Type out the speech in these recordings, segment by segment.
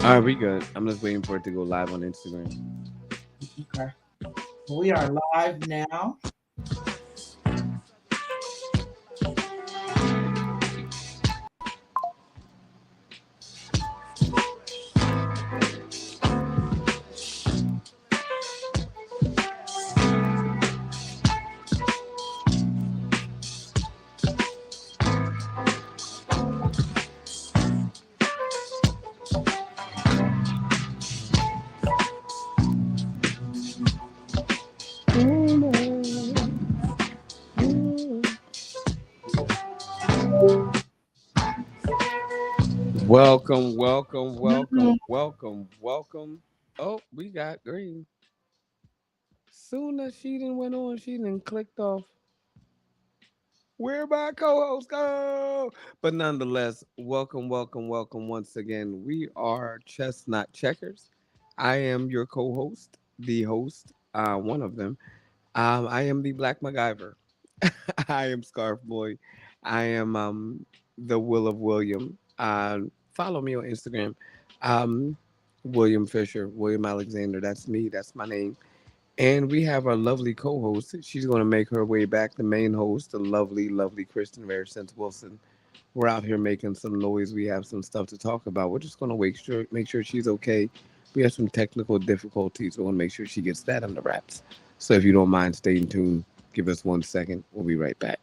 All right, we good. I'm just waiting for it to go live on Instagram. Okay. We are live now. Welcome, welcome, welcome, welcome, welcome. Oh, we got green. Soon as she didn't went on, she didn't clicked off. Where my co-host go? But nonetheless, welcome, welcome, welcome once again. We are Chestnut Checkers. I am your co-host, the host, one of them. I am the Black MacGyver. I am Scarf Boy. I am the Will of William. Follow me on Instagram. Um, William Fisher, William Alexander. That's me. That's my name. And we have our lovely co-host. She's going to make her way back. The main host, the lovely, lovely Kristen Rare Sense Wilson. We're out here making some noise. We have some stuff to talk about. We're just going to make sure she's okay. We have some technical difficulties. We want to make sure she gets that under wraps. So if you don't mind staying tuned, give us 1 second. We'll be right back.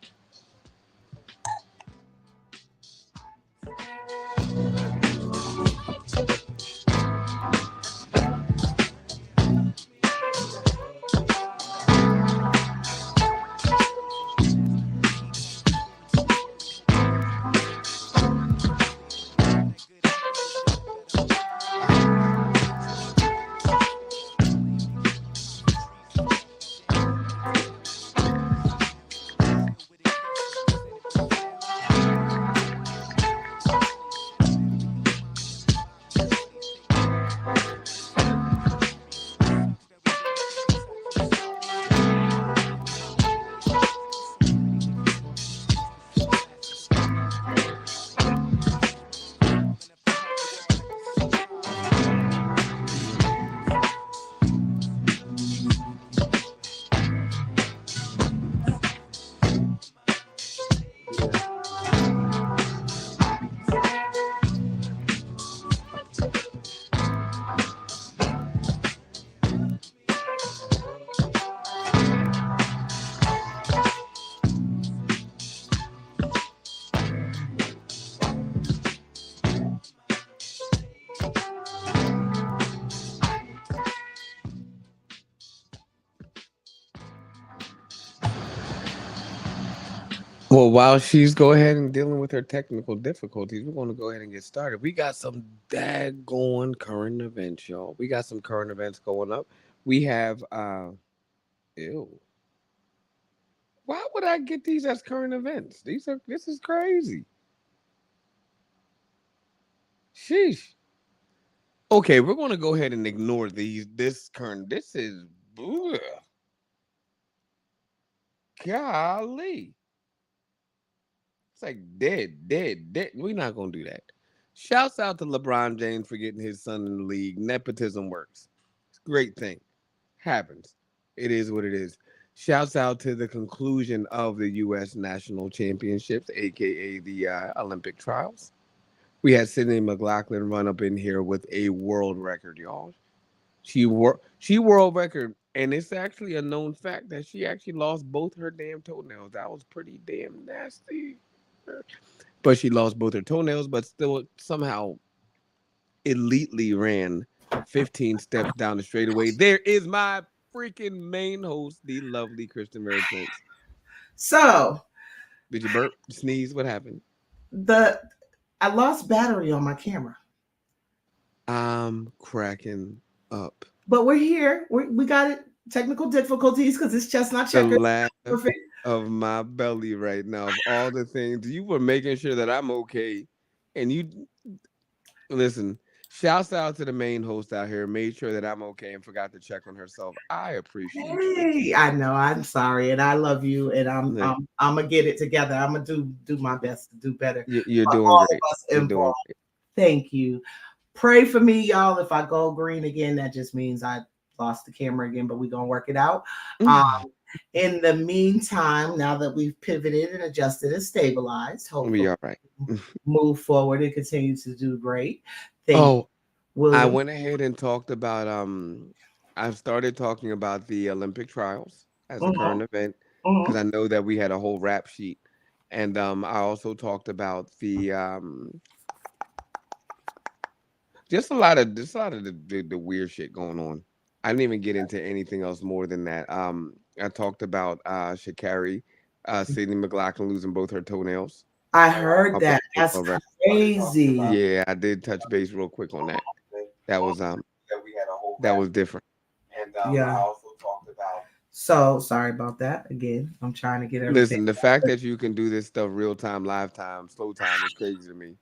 Well, while she's go ahead and dealing with her technical difficulties, we're going to go ahead and get started. We got some daggone current events, y'all. We got some current events going up. We have, ew. Why would I get these as current events? This is crazy. Sheesh. Okay, we're going to go ahead and ignore these. This is, ugh, golly. It's like dead, dead, dead. We're not going to do that. Shouts out to LeBron James for getting his son in the league. Nepotism works. It's a great thing. Happens. It is what it is. Shouts out to the conclusion of the U.S. National Championships, aka the Olympic trials. We had Sydney McLaughlin run up in here with a world record, y'all. She world record, and it's actually a known fact that she actually lost both her damn toenails. That was pretty damn nasty. But she lost both her toenails, but still somehow elitely ran 15 steps down the straightaway. There is my freaking main host, the lovely Kristen Merchants. So Did you burp, sneeze? What happened? the I lost battery on my camera, I'm cracking up. but we're here. We got it. Technical difficulties because it's Chestnut The Checkers. laugh Perfect. of my belly right now of all the things you were making sure that I'm okay. And you listen, shouts out to the main host out here, made sure that I'm okay and forgot to check on herself. I appreciate you. Hey, I know. I'm sorry, and I love you, and I'm Look, I'm I'm gonna get it together. I'm gonna do my best to do better you're for doing all great. of us You're doing involved. Thank you. Pray for me, y'all. If I go green again, that just means I lost the camera again, but we're gonna work it out. Um, in the meantime, now that we've pivoted and adjusted and stabilized, We hopefully all right. move forward and continue to do great. Thank Oh, you, I William. went ahead and talked about I've started talking about the Olympic trials as a Mhm, current event because mhm. I know that we had a whole rap sheet. And I also talked about the just a lot of the weird shit going on. I didn't even get into anything else more than that. I talked about Shakari, Sidney McLaughlin losing both her toenails. I heard About that. That's all right. crazy. Yeah, I did touch base real quick on that. That was that was different. Yeah. So sorry about that. Again, I'm trying to get everything. Listen, the fact that you can do this stuff real time, live time, slow time is crazy to me.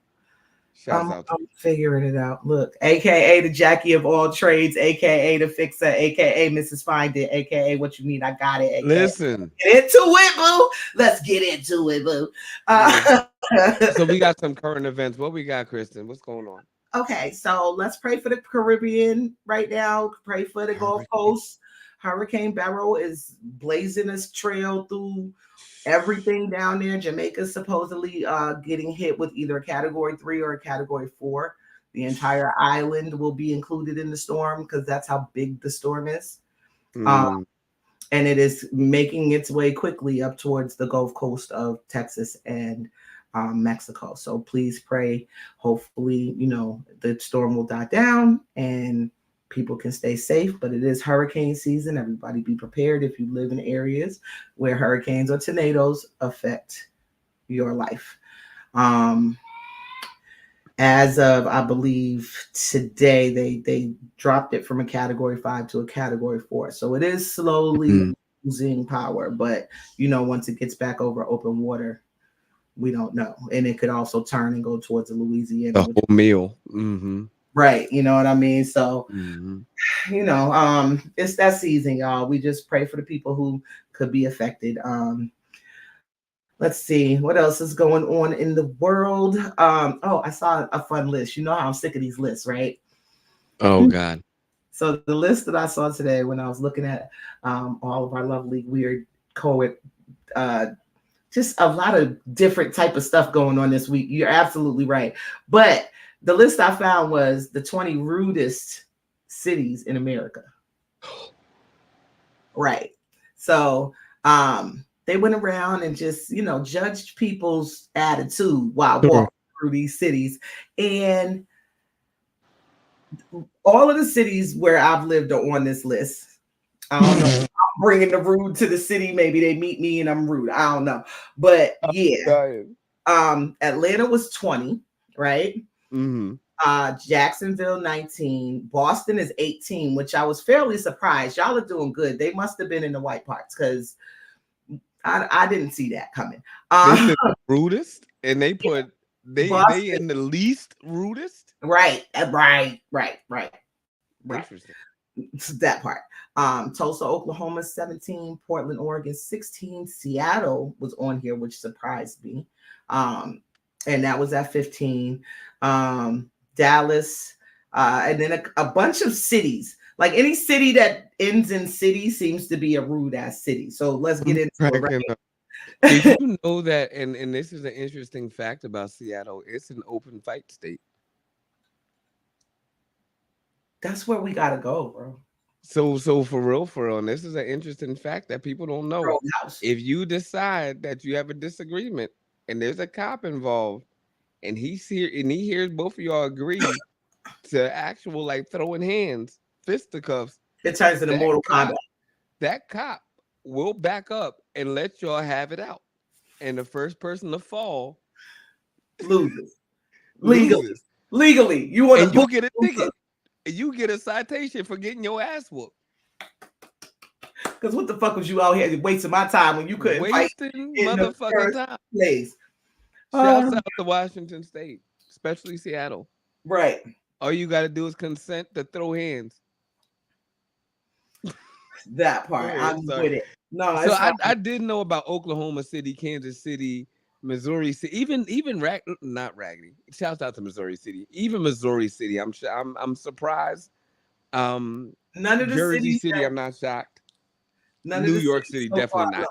Shouts out to I'm you. figuring it out. Look, AKA the Jackie of all trades, AKA the fixer, AKA Mrs. Find It, AKA what you need, I got it, AKA Listen, get into it, boo. Let's get into it, boo. listen. So we got some current events. What we got, Kristen? What's going on? Okay, so let's pray for the Caribbean right now. Pray for the Gulf Hurricane. Coast. Hurricane Beryl is blazing a trail through everything down there. Jamaica's supposedly getting hit with either a category 3 or a category 4. The entire island will be included in the storm because that's how big the storm is. Uh, Mm, and it is making its way quickly up towards the Gulf Coast of Texas and Mexico. So please pray. Hopefully, the storm will die down and people can stay safe. But it is hurricane season. Everybody be prepared if you live in areas where hurricanes or tornadoes affect your life. Um, as of I believe today, they dropped it from a category 5 to a category 4. So it is slowly mm. losing power, but once it gets back over open water, we don't know. And it could also turn and go towards the Louisiana, The which whole meal. Mm-hmm. right, you know what I mean? So, Mm-hmm. it's that season, y'all. We just pray for the people who could be affected. Let's see what else is going on in the world. Oh, I saw a fun list. You know how I'm sick of these lists, right? Oh God. So the list that I saw today when I was looking at all of our lovely weird co uh, just a lot of different type of stuff going on this week. You're absolutely right. But the list I found was the 20 rudest cities in America. Right. So they went around and just, judged people's attitude while Sure. walking through these cities. And all of the cities where I've lived are on this list. I don't know. I'm bringing the rude to the city. Maybe they meet me and I'm rude. I don't know. But yeah, Dying. Atlanta was 20, right? Mm-hmm. Jacksonville 19, Boston is 18, which I was fairly surprised. Y'all are doing good. They must have been in the white parts because I didn't see that coming. They Uh, said the rudest, and they put they Boston, in the least rudest. right, right. Interesting. That part. Tulsa, Oklahoma 17, Portland, Oregon 16, Seattle was on here, which surprised me. Um, and that was at 15. Dallas, and then a bunch of cities. Like any city that ends in city seems to be a rude ass city. So let's get I'm into it, cracking up. Did right? you know that? And this is an interesting fact about Seattle. It's an open fight state. That's where we gotta go, bro. So for real, and this is an interesting fact that people don't know. Roadhouse. If you decide that you have a disagreement and there's a cop involved, and he hears both of y'all agree to actual like throwing hands, fisticuffs, It turns into that Mortal Kombat. cop that cop will back up and let y'all have it out. And the first person to fall Loses. Legally. loses. Legally. You want to And you book get a loser. ticket. And you get a citation for getting your ass whooped. Because what the fuck was you out here wasting my time when you couldn't fight Wasting in the motherfucking first time. place? Shouts out to Washington State, especially Seattle. Right. All you gotta do is consent to throw hands. That Go part. ahead. I'm Sorry. with it. No, So it's fine. I did know about Oklahoma City, Kansas City. Missouri City, not Raggedy. Shouts out to Missouri City. Even Missouri City, I'm surprised. Um, None of the Jersey cities City, that I'm not shocked. none of New the York cities City, so far. definitely not.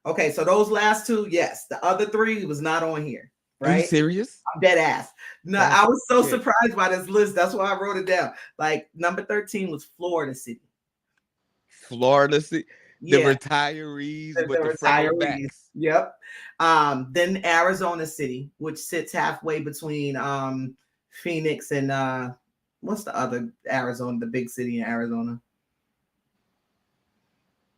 No. Okay, so those last two, yes. The other three was not on here, Are you right? serious? I'm dead ass. No, I That's was so sick. surprised by this list. That's why I wrote it down. Like number 13 was Florida City. Florida City, the Yeah, retirees the with the freckled retirees. backs. Yep. Then Arizona City, which sits halfway between Phoenix and what's the other Arizona, the big city in Arizona?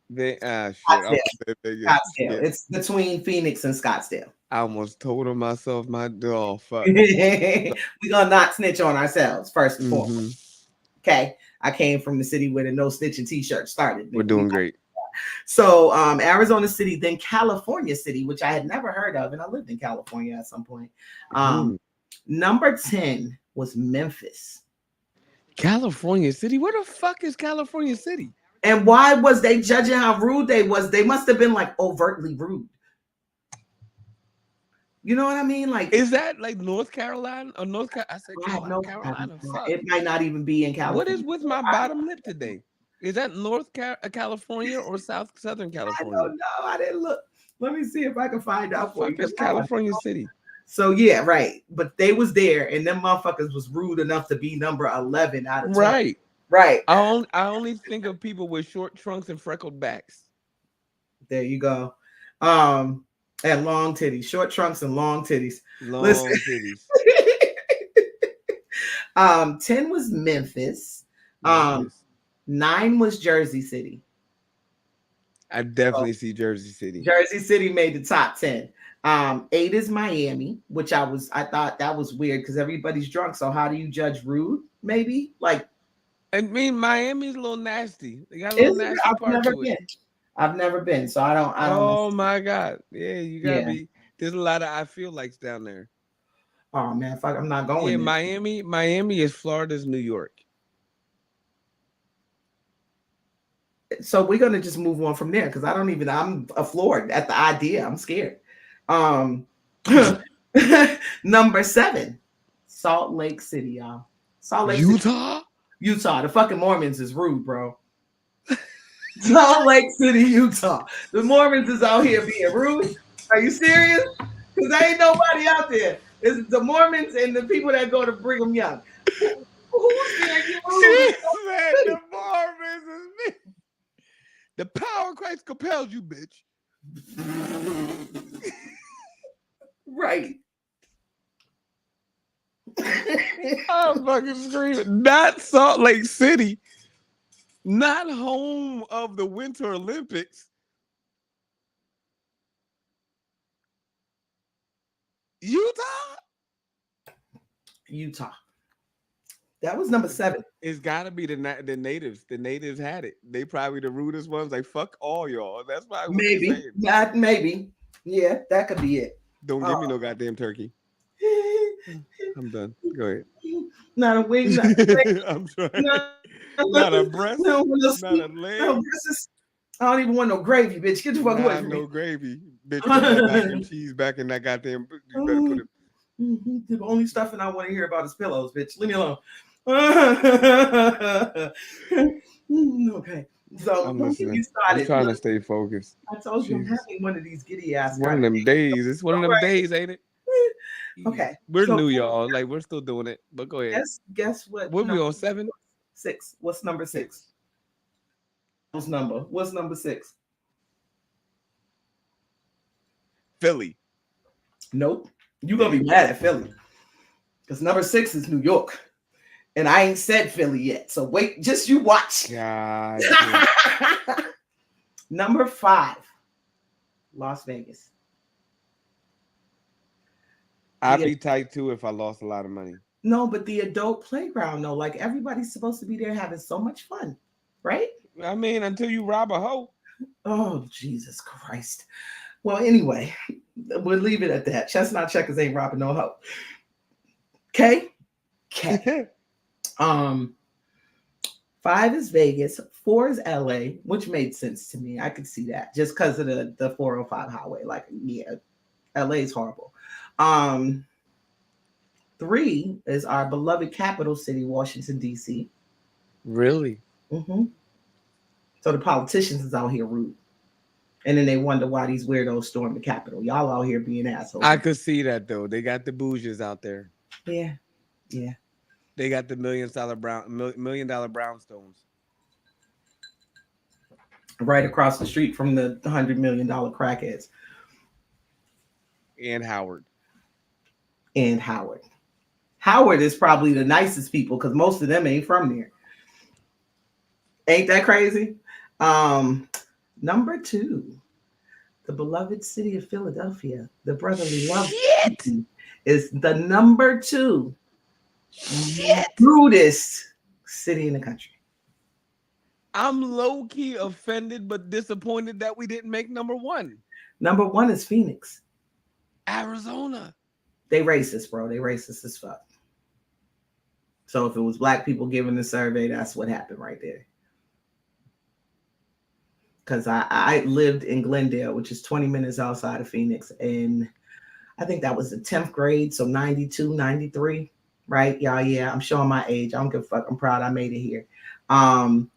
They shit. I Scottsdale. almost said Vegas. Scottsdale. Shit. It's between Phoenix and Scottsdale. I almost told him myself my oh fuck. We're gonna not snitch on ourselves first and foremost. Mm-hmm. Okay. I came from the city where the no snitching t-shirt started. We're Nigga. We doing great. So Arizona City, then California City, which I had never heard of, and I lived in California at some point. Hmm. Number 10 was Memphis. California City. Where the fuck is California City? And why was they judging how rude they was? They must have been like overtly rude. You know what I mean? Like, Is that like North Carolina or North? I said I have no, Carolina. Fuck. it might not even be in What California. is with my bottom lip today? Is that California or Southern I California? don't know. I didn't look. Let me see if I can find The out for you. fuck is California City? So yeah, right. But they was there, and them motherfuckers was rude enough to be number 11 out of 20. Right. Right. I only think of people with short trunks and freckled backs. There you go. Um, and long titties, short trunks and long titties. Listen, Long titties. 10 was Memphis. Um, Memphis. 9 was Jersey City. I So definitely see Jersey City. Jersey City made the top 10. 8 is Miami, which I thought that was weird because everybody's drunk. So how do you judge rude? Maybe like I mean, Miami's a little nasty. They got a little is it? nasty part to it. I've never been, so I don't Oh my God. Yeah, you gotta yeah. be. There's a lot of I feel likes down there. Oh man, fuck, I'm not Yeah, going there. Miami is Florida's New York. So we're gonna just move on from there because I'm floored at the idea. I'm scared. Um number 7, Salt Lake City, y'all. Salt Lake City, Utah? Utah. The fucking Mormons is rude, bro. Salt Lake City, Utah. The Mormons is out here being rude. Are you serious? Because there ain't nobody out there. It's the Mormons and the people that go to Brigham Young. Who's being rude? She said the Mormons is me. The power of Christ compels you, bitch. Right. I'm fucking screaming. Not Salt Lake City. Not home of the Winter Olympics. Utah? Utah. That was number 7. It's got to be the natives. The natives had it. They probably the rudest ones. Like, fuck all y'all. That's probably what they Maybe. saying. Not maybe. Yeah, that could be it. Don't give me no goddamn turkey. I'm done. Go ahead. Not a wing, not a leg, I'm trying. not Not a breast, no, not a leg, I don't even want no gravy, bitch. Get the fuck away not from no me. gravy. Bitch, put that mac and cheese back in that goddamn. You better put it. The only stuffing I want to hear about is pillows, bitch. Leave me alone. Okay. So I'm don't get me listening. I'm started. trying to Look, stay focused. I told you I'm Jesus. having one of these giddy It's ass one of kind them days. It's one of of them days, ain't it? Okay. We're So new, y'all. Like, we're still doing it. But go ahead. guess what? What we Number on 7? 6. What's number 6? 6. What's number 6? Philly. Nope. You're gonna be mad at Philly. Because number 6 is New York. And I ain't said Philly yet. So wait, just you watch. God. Number 5, Las Vegas. I'd be tight too if I lost a lot of money. No, but the adult playground, though, like everybody's supposed to be there having so much fun, right? I mean, until you rob a hoe. Oh, Jesus Christ. Well, anyway, we'll leave it at that. Chestnut checkers ain't robbing no hoe. Okay? Okay. 5 is Vegas, 4 is LA, which made sense to me. I could see that just because of the 405 highway. Like, yeah, LA is horrible. Um, Three is our beloved capital city, Washington D.C. Really? Hmm. So the politicians is out here rude, and then they wonder why these weirdos storm the Capitol. Y'all out here being assholes. I could see that though. They got the bougies out there. Yeah, yeah. They got the $1 million brownstones. Right across the street from the $100 million crackheads And Howard. and Howard. Howard is probably the nicest people because most of them ain't from there. Ain't that crazy? Um, Number two, the beloved city of Philadelphia, the brotherly love Shit. is the number two Shit. rudest city in the country. I'm low key offended but disappointed that we didn't make number one. Number one is Phoenix. Arizona. They racist, bro. They racist as fuck. So if it was black people giving the survey, that's what happened right there. Because I lived in Glendale, which is 20 minutes outside of Phoenix. And I think that was the 10th grade. So 92, 93, right? Y'all, yeah, I'm showing my age. I don't give a fuck. I'm proud I made it here. I'm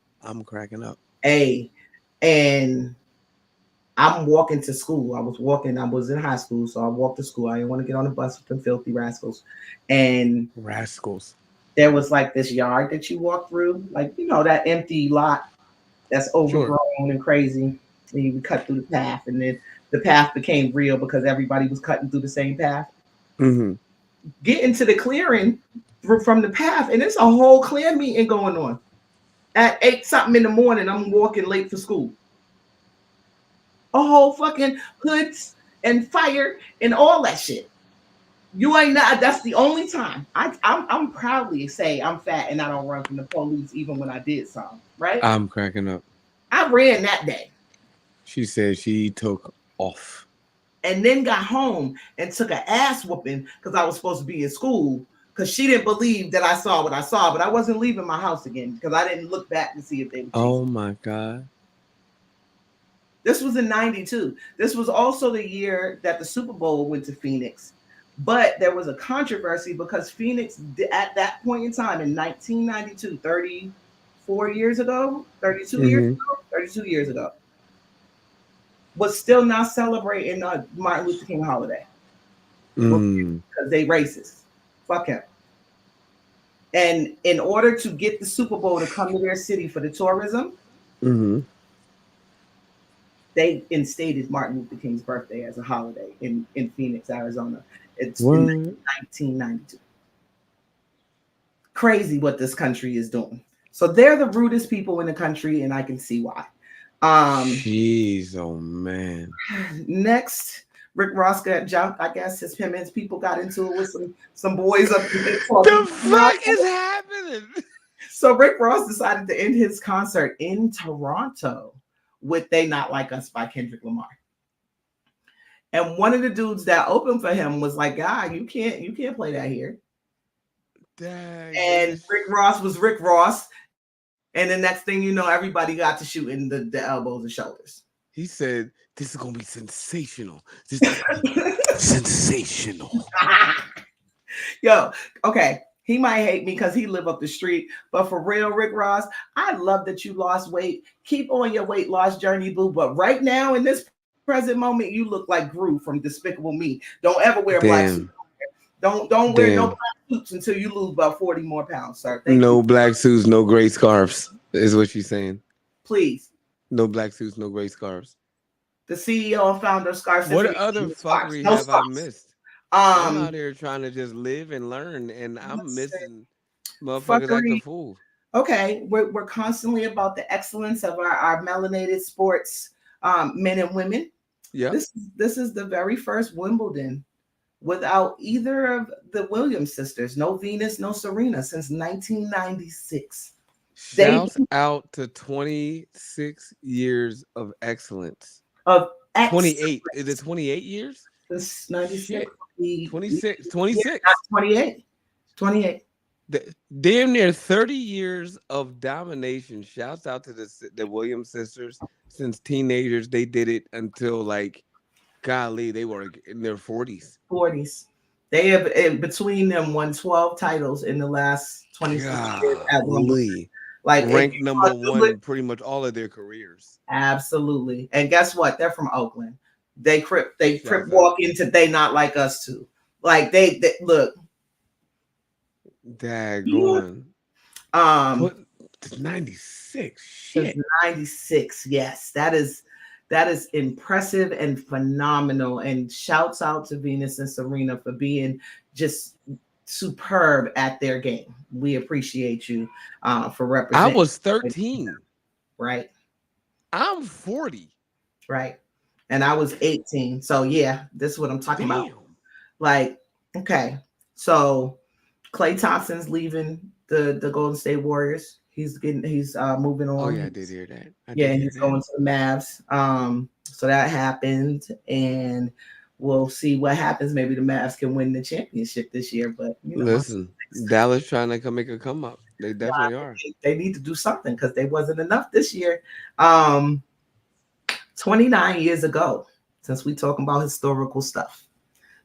cracking up. And I'm walking to school. I was in high school. So I walked to school. I didn't want to get on the bus with them filthy rascals. And Rascals. there was like this yard that you walk through, like, that empty lot that's overgrown and crazy. And you would cut through the path, and then the path became real because everybody was cutting through the same path. Mm-hmm. Get into the clearing from the path, and it's a whole clear meeting going on at 8 something in the morning. I'm walking late for school. A whole fucking hoods and fire and all that shit. You ain't not. That's the only time I'm proudly say I'm fat and I don't run from the police even when I did something. Right? I'm cracking up. I ran that day. She said she took off. And then got home and took an ass whooping because I was supposed to be in school because she didn't believe that I saw what I saw, but I wasn't leaving my house again because I didn't look back to see if they were chasing. Oh my God. This was in 92. This was also the year that the Super Bowl went to Phoenix. But there was a controversy because Phoenix, at that point in time in 1992, 34 years ago, 32 years ago, was still not celebrating Martin Luther King holiday because they racist. Fuck him. And in order to get the Super Bowl to come to their city for the tourism, they instated Martin Luther King's birthday as a holiday in Phoenix, Arizona. It's in 1992. Crazy what this country is doing. So they're the rudest people in the country, and I can see why. Jeez, oh man. Next, Rick Ross got jumped. I guess him and his people got into it with some boys up in the fuck is happening? So Rick Ross decided to end his concert in Toronto with "They Not Like Us" by Kendrick Lamar. And one of the dudes that opened for him was like, "God, you can't play that here." Dang, and Rick Ross was Rick Ross. And the next thing you know, everybody got to shooting the elbows and shoulders. He said, "This is gonna be sensational. This is sensational." Yo, okay. He might hate me because he live up the street, but for real, Rick Ross, I love that you lost weight. Keep on your weight loss journey, boo. But right now, in this present moment, you look like Gru from Despicable Me. Don't ever wear black suits. Don't wear no black suits until you lose about 40 more pounds, sir. Thank you. Black suits, no gray scarves, is what she's saying. Please. No black suits, no gray scarves. The CEO and founder of Scarf. What other fuckery have I missed? I'm out here trying to just live and learn, and I'm missing motherfuckers acting fool. Okay, we're constantly about the excellence of our melanated sports men and women. Yeah. This is the very first Wimbledon without either of the Williams sisters. No Venus, no Serena since 1996. Shouts out to 26 years of excellence. Of 28. Is it 28 years? This 96. 26. 28. Damn near 30 years of domination. Shouts out to the Williams sisters. Since teenagers, they did it until like Golly, they were in their 40s. 40s. They have between them won 12 titles in the last 26 years at Wimbledon. Golly. Like if Ranked you number want to do it, one pretty much all of their careers. absolutely. And guess what? They're from Oakland. They crip Shouts out. walk into they not like us too. Like they look. Daggone. Um, Put 96. is Shit. 96. Yes, that is impressive and phenomenal. And shouts out to Venus and Serena for being just superb at their game. We appreciate you for I representing. was 13. Right, I'm 40. right. And I was 18. So yeah, this is what I'm talking about. Damn. Like, okay, so Clay Thompson's leaving the Golden State Warriors. He's moving Oh on. yeah, I did hear that. I Yeah, did and hear he's that. going to the Mavs. So that happened, and we'll see what happens. Maybe the Mavs can win the championship this year, but Listen, Dallas trying to come make a come up. They definitely are. they need to do something because they wasn't enough this year. Um, 29 years ago, since we talking about historical stuff,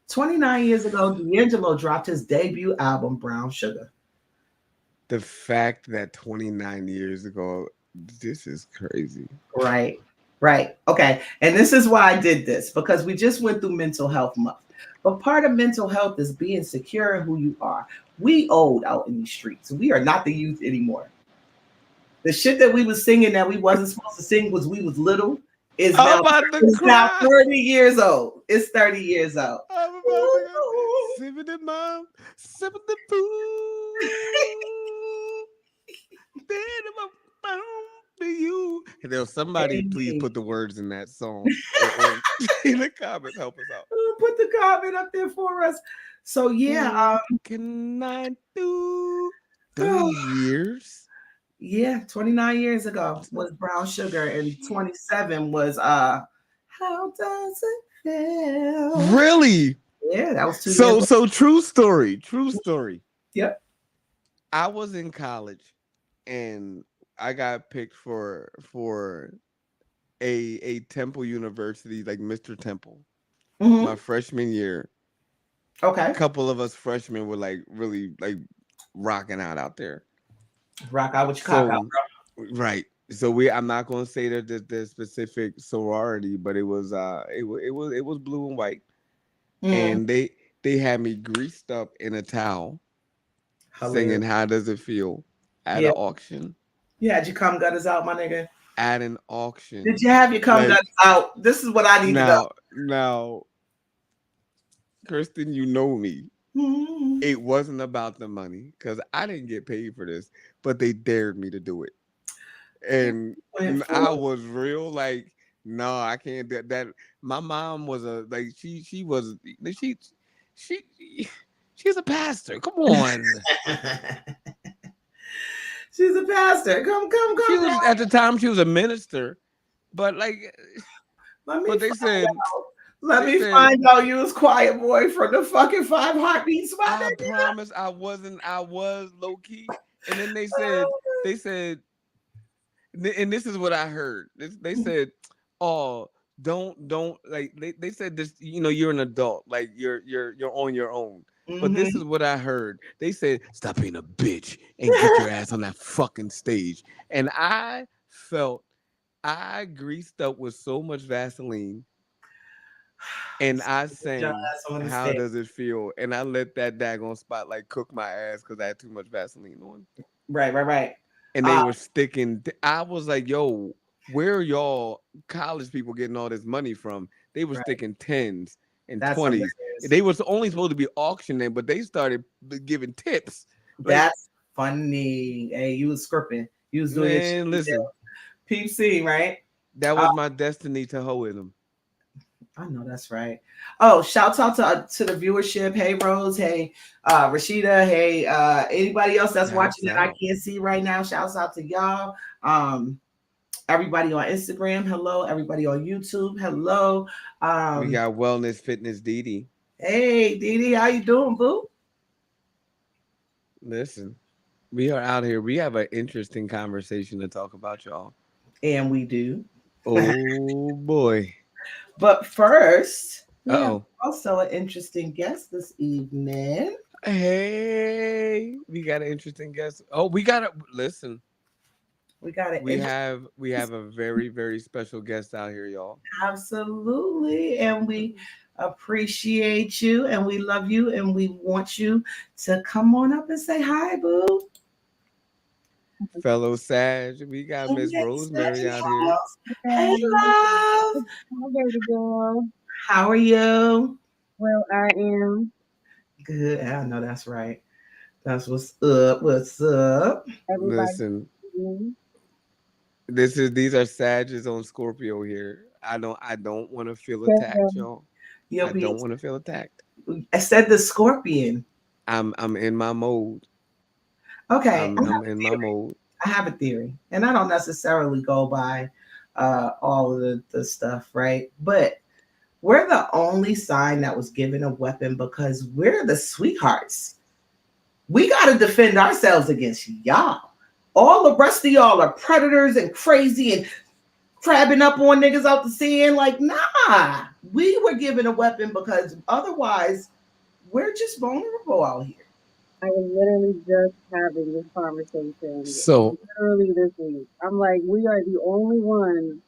29 years ago, D'Angelo dropped his debut album, Brown Sugar. The fact that 29 years ago, this is crazy. Right, right. Okay. And this is why I did this because we just went through mental health month. But part of mental health is being secure in who you are. We old out in these streets. We are not the youth anymore. The shit that we was singing that we wasn't supposed to sing was we was little is I'm now about to is now cry. 30 years old. It's 30 years old. I'm about to go. Sipping the mom, sipping the food. Then I'm found for you. And there's somebody, please Hey, put the words in that song or in the comments. Help us out. put the comment up there for us. So yeah, What can I do? 30 years? yeah, 29 years ago was Brown Sugar, and Shit. 27 was How Does It Feel? Really? Yeah, that was 2 years. So true story. True story. Yep. I was in college and I got picked for a Temple University, like Mr. Temple, my Hmm. freshman year. Okay. Couple of us freshmen were like really like rocking out there. Rock out with your cock out, So right. So I'm not gonna say that the specific sorority, but it was blue and white. bro. And they had me greased up in a towel singing Hilarious. How Does It Feel at Yeah. an auction. You had your cum gutters out, my nigga. At an Did auction. you have your cum Like gutters out? This is what I need to know. now, Kristen, you know me. Mhm. It wasn't about the money because I didn't get paid for this, but they dared me to do it. And Went I for was real like, no, I can't do that. My mom was a like she she she's a pastor. Come on. it. She's a pastor. She Come, girl. was at the time she was a minister, but like Let me but they find said out. Let they me said find out you was quiet boy from the fucking five heartbeats, my I nigga. promise I wasn't. I was low key. And then they said, and this is what I heard. They said, oh, don't like they said this. You're an adult. Like you're on your own. But this Mm-hmm. is what I heard. They said, stop being a bitch and get your ass on that fucking stage. And I greased up with so much Vaseline and I Your sang ass on the "How stage. Does It Feel?" and I let that daggone spotlight cook my ass because I had too much Vaseline on, Right, right, right. and they Uh, were sticking. I was like, "Yo, where are y'all college people getting all this money from?" They were right. sticking tens and That's 20s. hilarious. They was only supposed to be auctioning, but they started giving tips. Like, That's funny. Hey, you was scripting. You was doing your shit man, listen, detail. Peep C, right? that Uh, was my destiny to hoe with them. I know that's right. Oh, shouts out to the viewership. Hey Rose, hey Rashida, hey anybody else that's Shouts watching that I out. can't see right now. Shouts out to y'all. Everybody on Instagram, hello. Everybody on YouTube, hello. We Um, got wellness, fitness, Didi. hey Didi, how you doing, boo? Listen. We are out here. We have an interesting conversation to talk about, y'all. And we do. Oh boy. But first, we have Uh-oh. also an interesting guest this evening. Hey, we got an interesting guest. Oh, we got to listen. We got an We have a very very special guest out here, y'all. absolutely, and we appreciate you, and we love you, and we want you to come on up and say hi, boo. Fellow Sag, we got Miss Hey, Rosemary out here. Sagittarius. Hey, Okay. love. Hi, baby girl. How are you? Well, I am. Good. I know that's right. That's what's up. What's up? Everybody. Listen, Mm, these are Sages on Scorpio here. I don't want to feel Sarah, attacked, y'all. You'll I be. don't want to feel attacked. I said the scorpion. I'm in my mode. Okay, I'm in my mode. I have a theory, and I don't necessarily go by all of the stuff, right? But we're the only sign that was given a weapon because we're the sweethearts. We got to defend ourselves against y'all. All the rest of y'all are predators and crazy and crabbing up on niggas out the sea. And like, nah, we were given a weapon because otherwise we're just vulnerable out here. I was literally just having this conversation So literally this week. I'm like, we are the only ones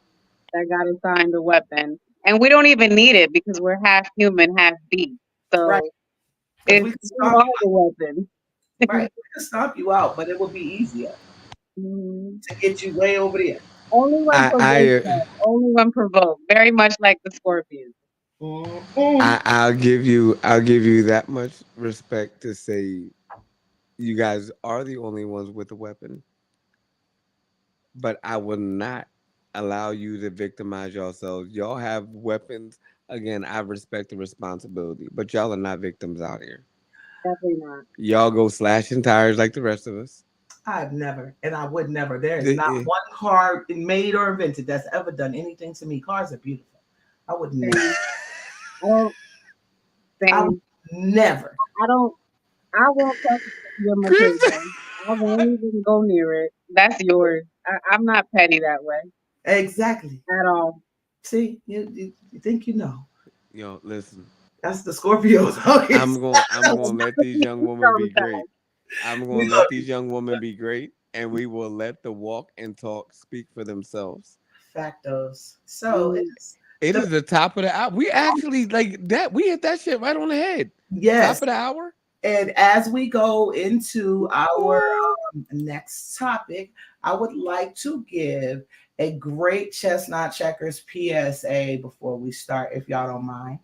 that got assigned a weapon. And we don't even need it because we're half human, half beast. Right. So Because we it's can we stomp are you the weapon. out. Right. We can stomp you out, but it will be easier Mhm. to get you way over there. Only when I provoked, I though. Only when provoked. Very much like the scorpion. Mm-mm. I'll give you that much respect to say you guys are the only ones with a weapon, but I will not allow you to victimize yourselves. Y'all have weapons. Again, I respect the responsibility, but y'all are not victims out here. Definitely not. Y'all go slashing tires like the rest of us. I've never, and I would never. There is Eh, not eh. one car made or invented that's ever done anything to me. Cars are beautiful. I would never. Same. I don't. I would Same. never. I don't. I won't touch your Kristen. Mercedes. I won't even go near it. That's yours. I'm not petty that way Exactly. at all. See, you think you know. Yo, listen. That's the Scorpios. Okay. I'm going to let these young women be great. Sometimes. I'm We going to love let you. these young women be great, and we will let the walk and talk speak for themselves. Factos. So Mm, it's It the is the top of the hour. We actually like that. We hit that shit right on the head. yes. Top of the hour. And as we go into our Ooh. next topic, I would like to give a great chestnut checkers PSA before we start, if y'all don't mind.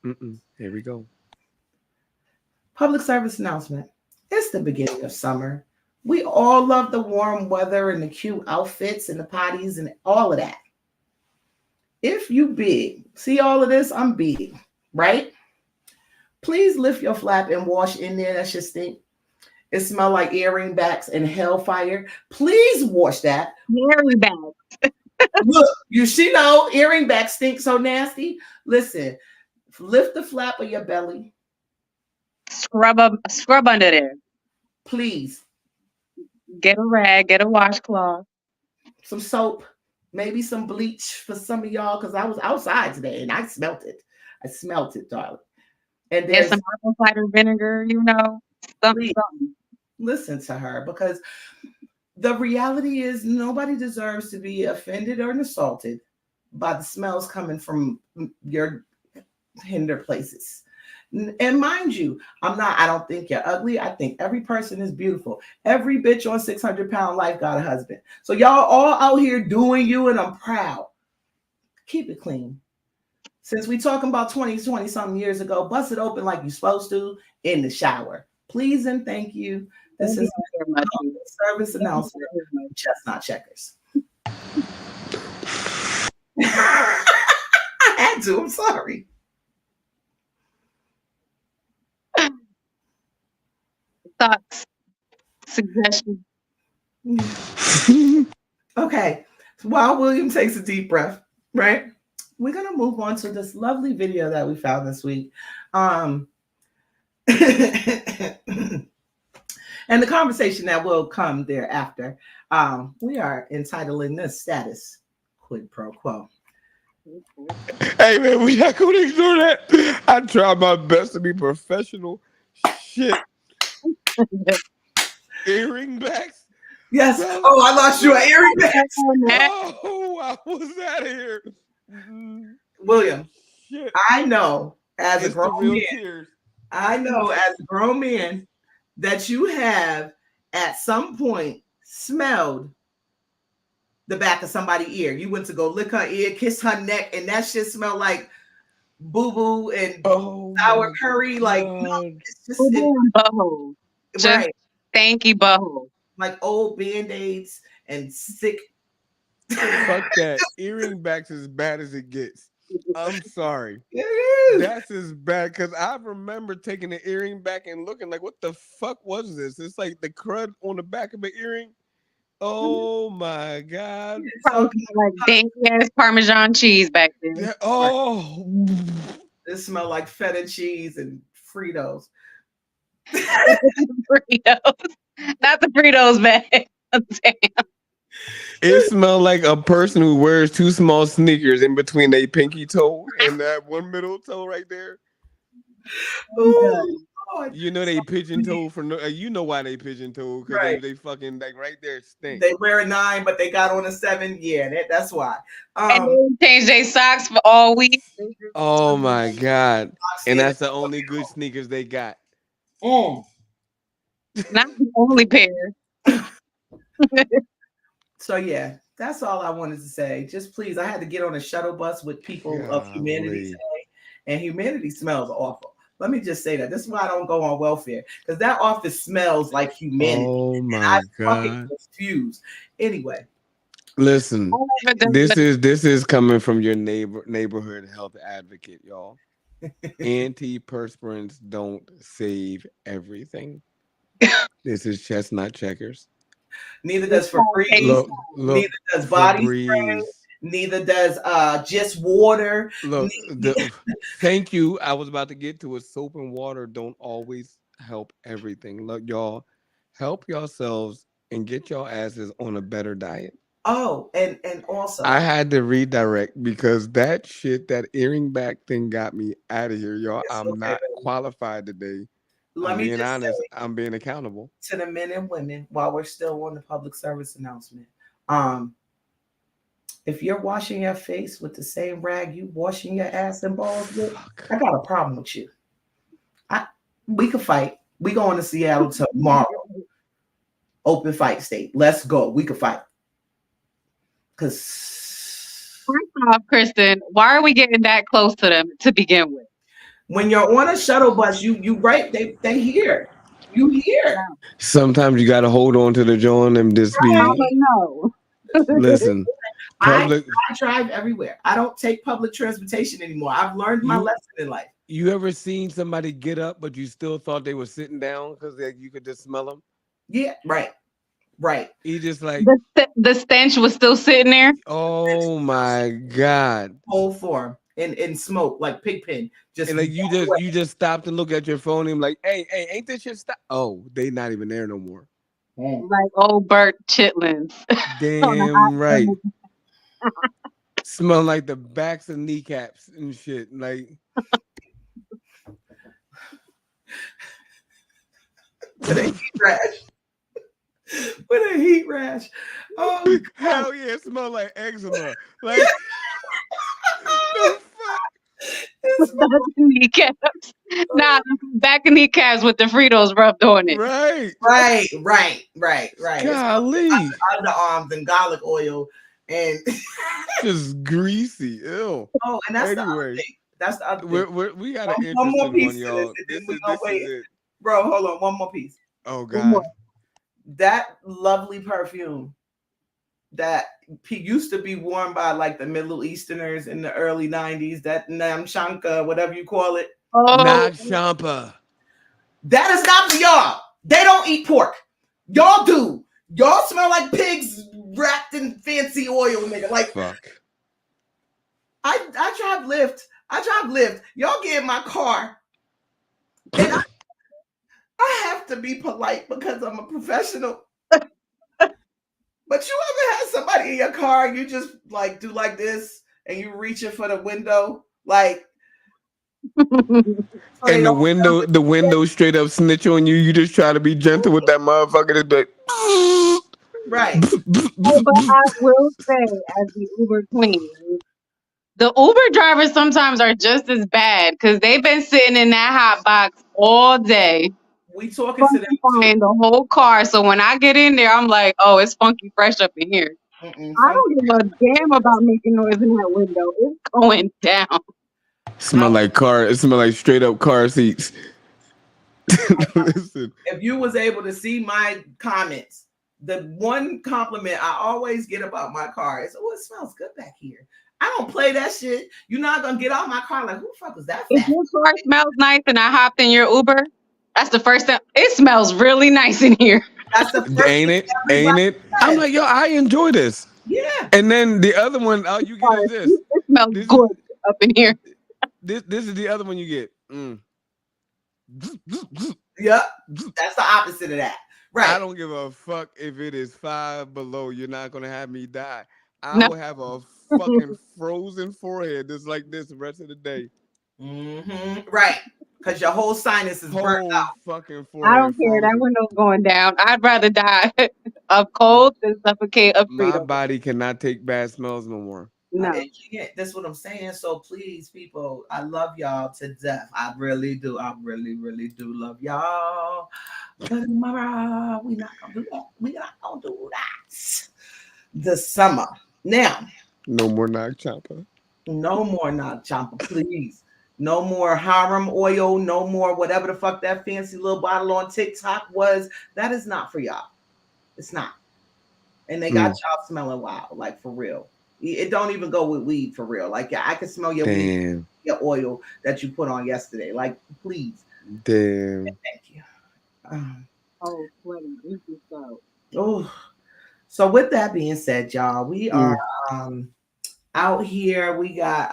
Mm-mm. Here we go. Public service announcement. It's the beginning of summer. We all love the warm weather and the cute outfits and the potties and all of that. If you big, see all of this, I'm big, right? Please lift your flap and wash in there. That should stink. It smell like earring backs and hellfire. Please wash that. very bad. Look, you see no earring back stink so nasty. Listen, lift the flap of your belly, Scrub up. Scrub under there. please. Get a rag. Get a washcloth. Some soap, maybe some bleach for some of y'all, because I was outside today and I smelt it. I smelt it, darling. And Get there's some apple cider vinegar. Something, please something. listen to her because the reality is nobody deserves to be offended or assaulted by the smells coming from your hinder places. And mind you, I don't think you're ugly. I think every person is beautiful. Every bitch on 600-pound life got a husband. So y'all all out here doing you, and I'm proud. Keep it clean. Since we talking about 20 something years ago, bust it open like you're supposed to in the shower. Please and thank you. This Don't be is out here musty. a service Don't be announcement. out here musty. Just not checkers. I had to. I'm sorry. Thoughts, suggestions. Okay. So while William takes a deep breath, right? We're gonna move on to this lovely video that we found this week. And the conversation that will come thereafter. We are entitling this status quid pro quo. Hey man, we not gonna ignore that. I try my best to be professional. Shit, earring backs Yes. smell. Oh, I lost you an earring bags. Oh, I was out of here. Mm, William, shit, I know as a it's grown the real man, tears. I know as a grown man that you have at some point smelled the back of somebody's ear. You went to go lick her ear, kiss her neck, and that shit smelled like boo boo and Oh sour my curry. Like, no, god. it's just it, Boo-boo and butthole. Just right. stanky butthole. Like old band-aids and sick. Fuck that. Earring backs as bad as it gets. I'm sorry. It is. That's as bad because I remember taking the earring back and looking like, what the fuck was this? It's like the crud on the back of the earring. Oh my god. So Probably smell like dank ass Parmesan cheese back there. right, Oh. it smelled like feta cheese and Fritos. Fritos. Not the Fritos bag. It smelled like a person who wears two small sneakers in between their pinky toe and that one middle toe right there. Oh Lord. You know they pigeon toe for no. You know why they pigeon toe because Right. they fucking like right there stink. They wear a 9, but they got on a 7. Yeah, that's why. And Um, they change their socks for all week. Oh my god! And see, that's the only good sneakers they got. mm. Not the only pair. So yeah, that's all I wanted to say. Just please, I had to get on a shuttle bus with people of humanity Golly. today, and humanity smells awful. Let me just say that. This is why I don't go on welfare because that office smells like humanity, Oh and I my fucking god! refuse. Anyway, Listen, All of it does this look is coming from your neighborhood health advocate, y'all. Antiperspirants don't save everything. This is chestnut checkers. neither it's does all taste. Febreze, Look, neither look, does body spray, Febreze. neither does just water. Look, thank you. I was about to get to it. Soap and water don't always help everything. Look, y'all, help yourselves and get your asses on a better diet. Oh, and I also, had to redirect because that shit, that earring back thing got me out of here, y'all. it's I'm okay, not baby. qualified today. Let I'm me being just honest. say I'm being accountable. to the men and women while we're still on the public service announcement. Um, if you're washing your face with the same rag you washing your ass and balls with, Fuck. I got a problem with you. I We could fight. We going to Seattle tomorrow. Open fight state. Let's go. We could fight. Cause First off, Kristen, why are we getting that close to them to begin with? when you're on a shuttle bus, you right, they hear. You hear. Sometimes you got to hold on to the joint and just Mama, be, Right. no. listen, I public. I drive everywhere. I don't take public transportation anymore. I've learned my You lesson in life. you ever seen somebody get up, but you still thought they were sitting down because you could just smell them? Yeah, right. Right. He just like, The stench was still sitting there. oh my god. Whole form in smoke like pig pen. And Just like walk away. you just stopped and look at your phone and like, hey, ain't this shit stop? Oh, they not even there no more. Mm. Like old Bert Chitlins on a hot Damn right. summer. Smell like the backs of kneecaps and shit. Like With a heat rash. With a heat rash. Oh God. hell yeah, it smell like eczema. Like the fuck? It With smells the kneecaps. Nah, back of kneecaps with the Fritos rubbed on it. Right. right. It's Golly. underarms and garlic oil. And Just greasy. Ew. oh, and that's the other Anyway, thing. That's the other thing. we got an One more interesting one, piece to this, y'all. and then we gonna This is wait. it. Bro, hold on. One more piece. Oh One more. God. That lovely perfume that used to be worn by like the Middle Easterners in the early 90s, that Namshanka, whatever you call it. Oh, Not Champa. That is not for y'all. They don't eat pork. Y'all do. Y'all smell like pigs wrapped in fancy oil, nigga. Like Fuck. I drive Lyft. Y'all get in my car, and I have to be polite because I'm a professional. But you ever had somebody in your car, you just like do like this, and you reaching for the window, like so they And don't know. the window straight up snitch on you. You just try to be gentle with that motherfucker. It's like, Right. Oh, but I will say, as the Uber queen, the Uber drivers sometimes are just as bad because they've been sitting in that hot box all day, We talking to them too. funkifying the whole car. So when I get in there, I'm like, oh, it's funky fresh up in here. I Funk. don't give a damn about making noise in that window. It's going down. smell like car. It smell like straight up car seats. Listen, If you was able to see my comments, the one compliment I always get about my car is, "Oh, it smells good back here." I don't play that shit. You're not gonna get out my car like, who the fuck was that If fat? your car smells nice and I hopped in your Uber, that's the first thing. It smells really nice in here. That's the first ain't thing it? everybody Ain't it? I'm says. like, yo, I enjoy this. Yeah. And then the other one, all you get is Sorry, this. it smells This is good up in here. this is the other one you get. Yep. That's the opposite of that. I Right. don't give a fuck if it is 5 below. You're not gonna have me die. I No, will have a fucking frozen forehead just like this the rest of the day. Right. Because your whole sinus is burnt Whole out. fucking I forehead don't care. That frozen. window's going down. I'd rather die of cold than suffocate of My freedom. body cannot take bad smells no more. No. That's what I'm saying. So please, people, I love y'all to death. I really do. I really, really do love y'all. But tomorrow, we're not gonna do that. We're not gonna do that. The summer. Now, No more knock chopper. no more not champa, please. No more harem oil, no more whatever the fuck that fancy little bottle on TikTok was. That is not for y'all. It's not. And they got Mm, y'all smelling wild, like for real. It don't even go with weed for real. Like, yeah, I can smell your weed, damn. your oil that you put on yesterday. Like, please, Damn. thank you. Um, Oh, sweaty, greasy stuff. oh, so with that being said, y'all, we are Mm, out here. We got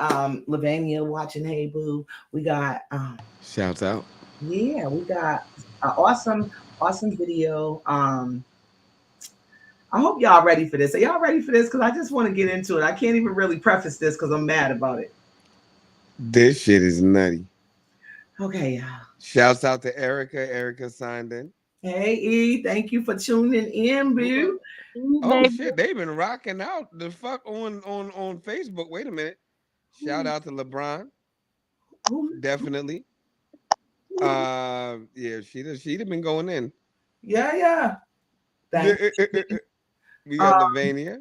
Lavania watching Hey Boo. We got shouts out. yeah, we got an awesome, awesome video. I hope y'all ready for this. Are y'all ready for this? Because I just want to get into it. I can't even really preface this because I'm mad about it. This shit is nutty. Okay, y'all. Shouts out to Erica. Erica signed in. Hey E, thank you for tuning in, boo. Oh Baby. shit, they've been rocking out the fuck on Facebook. Wait a minute. Shout out to LeBron. Who- Definitely. Yeah, she'd have been going in. Yeah, yeah. Yeah, Thank you. we Uh, got Lavania.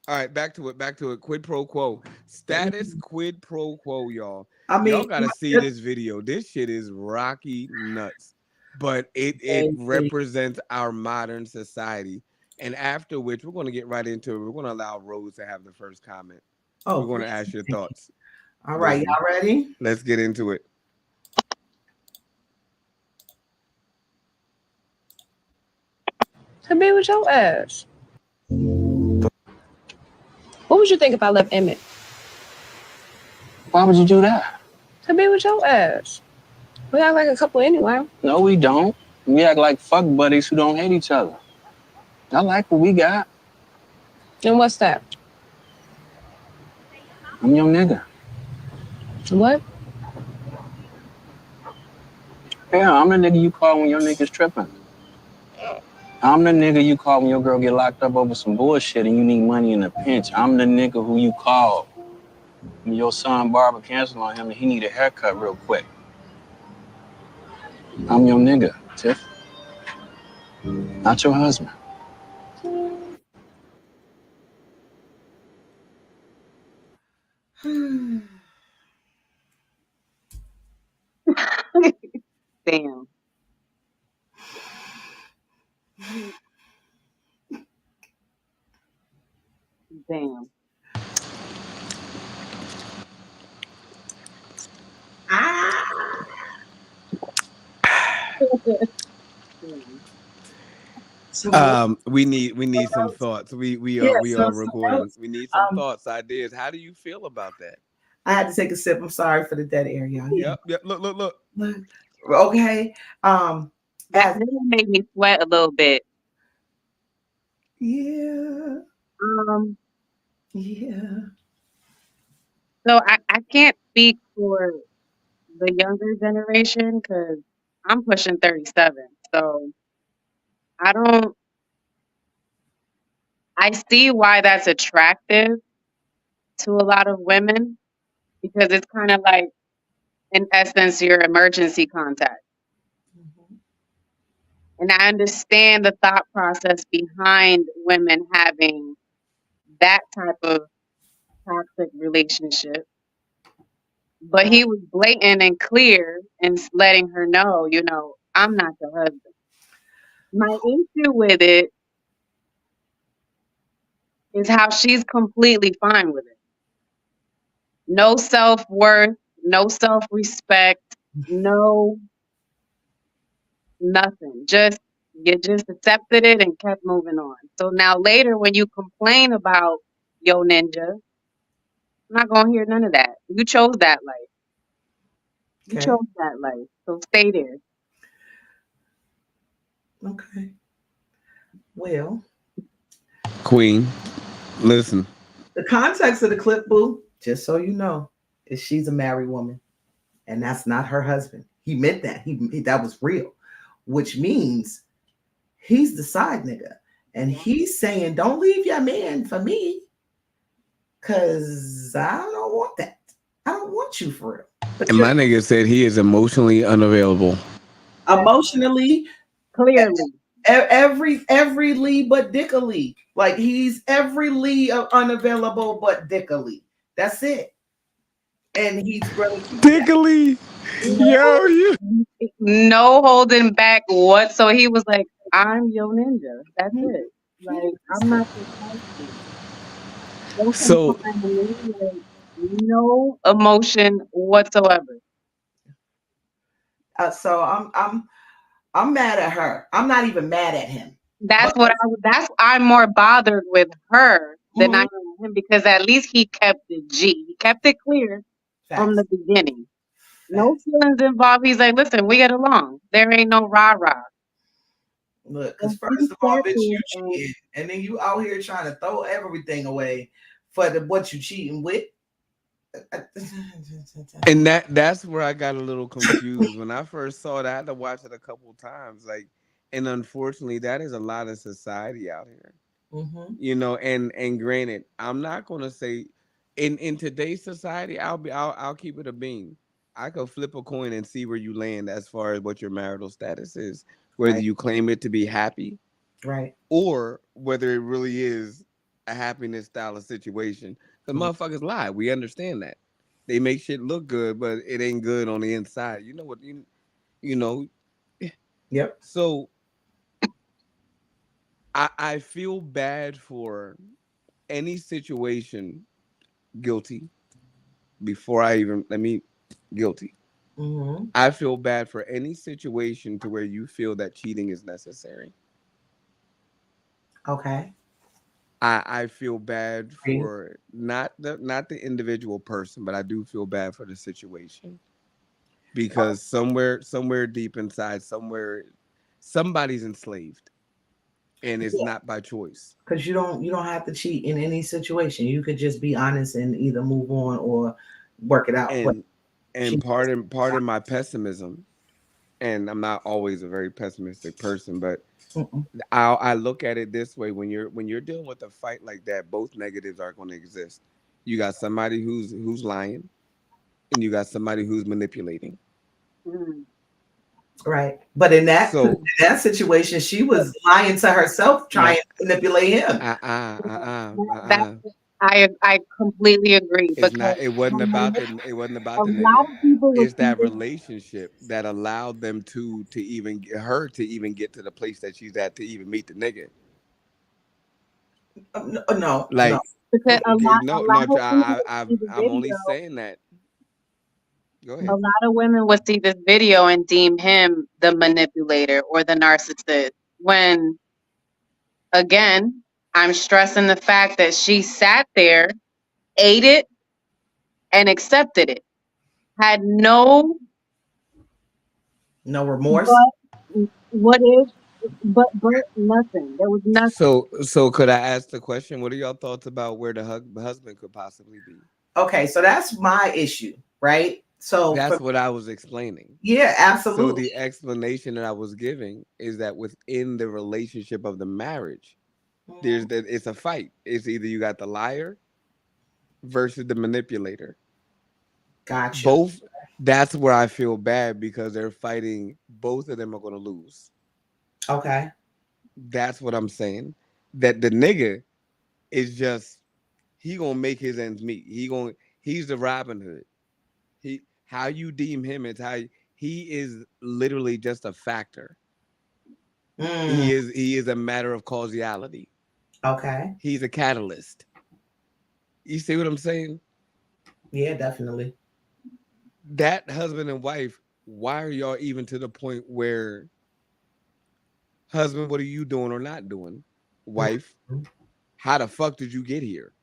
All right, back to it. Back to it. Quid pro quo. Status quid pro quo, y'all. I Y'all mean, gotta see this video. This shit is rocky nuts, but it baby. represents our modern society. And after which, we're gonna get right into it. We're gonna allow Rose to have the first comment. Oh, We're gonna please. ask your thoughts. All right, Listen, y'all ready? let's get into it. To be with your ass. What would you think if I left Emmett? Why would you do that? To be with your ass. We act like a couple anyway. No, we don't. We act like fuck buddies who don't hate each other. I like what we got. And what's that? I'm your nigga. What? Yeah, I'm the nigga you call when your nigga's tripping. I'm the nigga you call when your girl get locked up over some bullshit and you need money in a pinch. I'm the nigga who you call when your son barber canceled on him and he need a haircut real quick. I'm your nigga, Tiff. Not your husband. Damn. Damn. Ah, Damn. some We need some notes. thoughts. Yeah, We so are some recording. notes. We need some Um, thoughts, ideas. How do you feel about that? I had to take a sip. I'm sorry for the dead air, y'all. Yeah. Yep, yep. Look. Look, okay. That As that made me sweat a little bit. yeah, Um, yeah. So I can't speak for the younger generation because I'm pushing 37. So I don't, I see why that's attractive to a lot of women because it's kind of like, in essence, your emergency contact. Mhm. And I understand the thought process behind women having that type of toxic relationship. But Right. he was blatant and clear in letting her know, I'm not your husband. My issue with it is how she's completely fine with it. No self worth, no self respect, no nothing. Just you just accepted it and kept moving on. So now later when you complain about yo ninja, I'm not gonna hear none of that. You chose that life. You Okay. chose that life. So stay there. Okay. Well, Queen, listen. the context of the clip, boo, just so you know, is she's a married woman, and that's not her husband. He meant that. That was real, which means he's the side nigga, and Yeah. he's saying, "Don't leave your man for me, cause I don't want that. I don't want you for real." But And you're my nigga said he is emotionally unavailable. emotionally Clearly. every Lee but Dicka Lee. Like he's every Lee of unavailable but Dicka Lee. That's it. And he's going to keep that. Dickily. Yo, No, you. no holding back what. So he was like, I'm your ninja. That's Mhm. it. Yeah, Like, that's I'm it. not your husband. Don't So confine me. Like, no emotion whatsoever. So I'm mad at her. I'm not even mad at him. But That's I'm more bothered with her than I mhm, am with him because at least he kept it G. He kept it clear from facts, the beginning. No facts. feelings involved. He's like, listen, we get along. There ain't no rah rah. Look, because And she first of all, sat bitch, there you and cheating, and then you out here trying to throw everything away for what you cheating with. and that's where I got a little confused when I first saw that. I had to watch it a couple times. Like, and unfortunately, that is a lot of society out here. Hmm. And granted, I'm not gonna say in today's society, I'll keep it a bean. I could flip a coin and see where you land as far as what your marital status is, whether Right, you claim it to be happy right. or whether it really is a happiness style of situation. The Mm. motherfuckers lie. We understand that. They make shit look good, but it ain't good on the inside. You know what you know. Yep. So I feel bad for any situation guilty before I even let me guilty. Hmm. I feel bad for any situation to where you feel that cheating is necessary. Okay. I feel bad Agree. for not the individual person, but I do feel bad for the situation because somewhere deep inside, somewhere somebody's enslaved and it's Yeah, not by choice. because you don't have to cheat in any situation. You could just be honest and either move on or work it out. But And she, pardon my pessimism, and I'm not always a very pessimistic person, but mm-mm. I look at it this way: when you're dealing with a fight like that, both negatives are going to exist. You got somebody who's lying, and you got somebody who's manipulating. mm, Right. But So in that situation, she was lying to herself, trying no, to manipulate him. that I completely agree it's because not. It wasn't about the. It wasn't a about the lot nigga. of people would It's see that this. relationship that allowed them to even get her to even get to the place that she's at to even meet the nigga. No, no, no. Like, Because a no, lot no, of women would see the I'm only video. saying that. Go A ahead. lot of women would see this video and deem him the manipulator or the narcissist. When again, I'm stressing the fact that she sat there, ate it, and accepted it. Had no No remorse. but what is but nothing. There was nothing. So could I ask the question? What are y'all thoughts about where the husband could possibly be? Okay, so that's my issue, right? So That's for what I was explaining. yeah, So absolutely. the explanation that I was giving is that within the relationship of the marriage, there's Mhm. that it's a fight. It's either you got the liar versus the manipulator. Gotcha. Both. That's where I feel bad because they're fighting. Both of them are going to lose. Okay. That's what I'm saying. That the nigga is just he gonna make his ends meet. He's the Robin Hood. He how you deem him is he is literally just a factor. Mm, He is a matter of causality. okay. He's a catalyst. You see what I'm saying? Yeah, definitely. That husband and wife, why are y'all even to the point where husband, what are you doing or not doing? Wife, Mhm. how the fuck did you get here?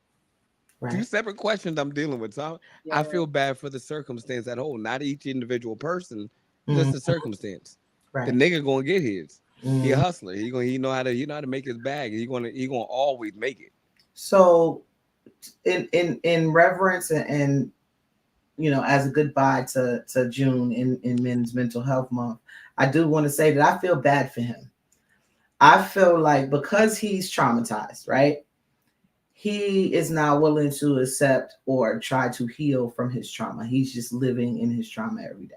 Two Right. separate questions I'm dealing with. So I Yeah. feel bad for the circumstance at whole, not each individual person, just Mm, the circumstance. The right. nigga gonna get his. He a Mm. hustler. He know how to make his bag. He gonna always make it. So in reverence and as a goodbye to June in Men's Mental Health Month, I do want to say that I feel bad for him. I feel like because he's traumatized, right? He is not willing to accept or try to heal from his trauma. He's just living in his trauma every day.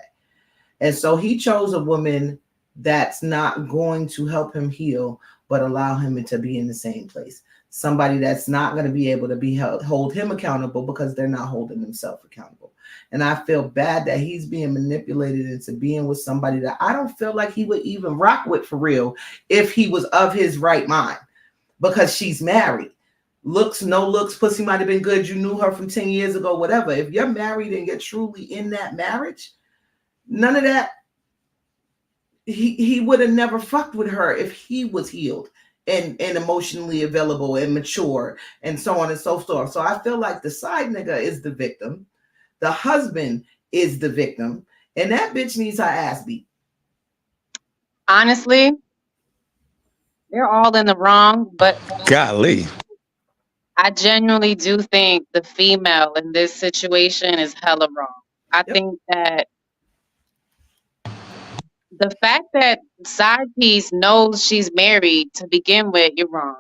And so he chose a woman that's not going to help him heal, but allow him to be in the same place. Somebody that's not going to be able to hold him accountable because they're not holding themselves accountable. And I feel bad that he's being manipulated into being with somebody that I don't feel like he would even rock with for real if he was of his right mind, because she's married. Looks, no looks, pussy might have been good. You knew her from 10 years ago, whatever. If you're married and you're truly in that marriage, none of that. He would have never fucked with her if he was healed and emotionally available and mature and so on and so forth. So I feel like the side nigga is the victim, the husband is the victim, and that bitch needs her ass beat. Honestly, they're all in the wrong, but Golly. I genuinely do think the female in this situation is hella wrong. I Yep. think that the fact that side piece knows she's married to begin with, you're wrong.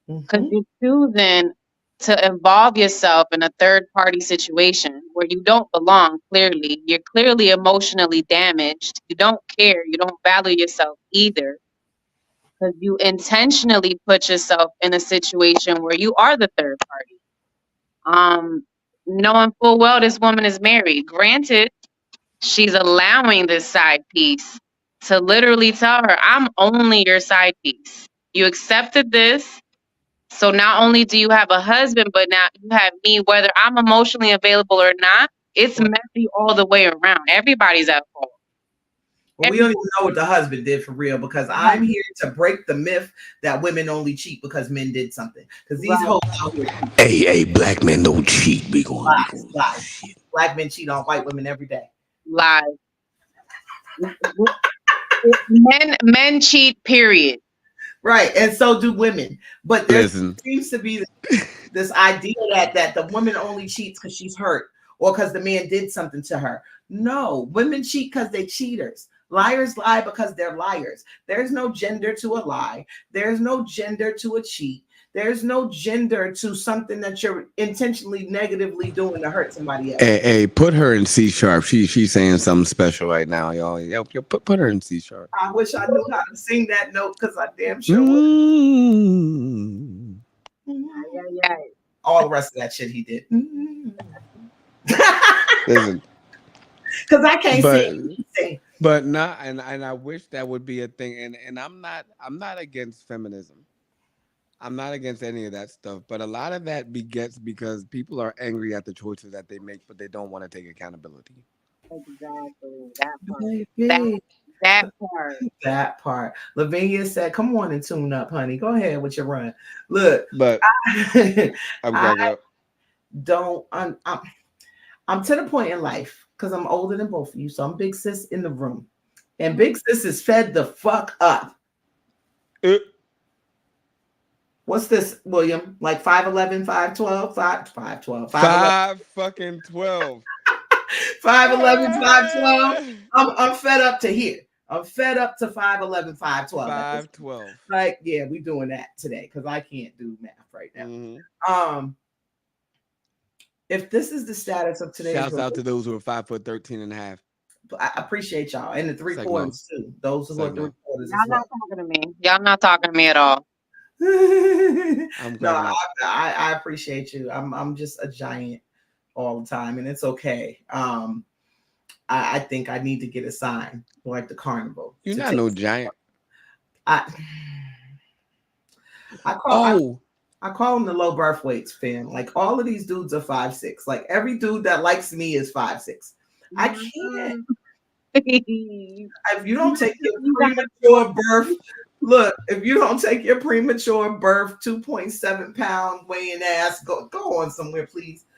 Because Mm-hmm. you're choosing to involve yourself in a third party situation where you don't belong, clearly. You're clearly emotionally damaged. You don't care. You don't value yourself either. Because you intentionally put yourself in a situation where you are the third party. Knowing full well this woman is married. Granted, she's allowing this side piece to literally tell her, I'm only your side piece. You accepted this. So not only do you have a husband, but now you have me, whether I'm emotionally available or not. It's messy all the way around. Everybody's at fault. Well, we don't even Everybody. know what the husband did for real, because I'm Right. here to break the myth that women only cheat because men did something. Because these Right. hoes out here cheat. Hey, black men don't cheat. We Lies, going lies. shit. Black men cheat on white women every day. Lies. Men cheat, period. Right. And so do women. But there Listen, seems to be this idea that the woman only cheats because she's hurt or because the man did something to her. No, women cheat because they cheaters. Liars lie because they're liars. There's no gender to a lie. There's no gender to a cheat. There's no gender to something that you're intentionally negatively doing to hurt somebody else. hey, put her in C sharp. She's saying something special right now, y'all. Yo, put her in C sharp. I wish I knew how to sing that note because I damn sure would. Mm. Yeah, yeah. All the rest of that shit he did. Listen, Because I can't but sing. not and I wish that would be a thing. And I'm not against feminism. I'm not against any of that stuff. But a lot of that begets because people are angry at the choices that they make, but they don't want to take accountability. Exactly. That part. That Baby. that part. That part. Lavinia said, "Come on and tune up, honey. Go ahead with your run." Look, But I'm I cracking up. don't. I'm to the point in life because I'm older than both of you, so I'm big sis in the room, and big sis is fed the fuck up. Uh, What's this, William? Like 5'11", 5'12", 5'12", 5'11", 5 fucking 12. 5'11", 5'12". I'm fed up to here. I'm fed up to 5'11", 5'12" at this point. 5'12. Like, yeah, we doing that today because I can't do math right now. Mm-hmm. Um, if this is the status of today's Shouts room, out to those who are 5'13 and a half. I appreciate y'all and the three It's like no. quarters too. Those who It's are like three no. quarters Y'all as not well. talking to me. Y'all not talking to me at all. I'm No, cracking up. I appreciate you. I'm just a giant all the time, and it's okay. I think I need to get a sign like the carnival You're to not take. no giant. I I call I, Oh, I call them the low birth weights, fam. Like all of these dudes are 5'6". Like every dude that likes me is 5'6". I can't. If you don't take your You gotta premature birth, look, if you don't take your premature birth, 2.7 pound weighing ass, go on somewhere, please. Oh,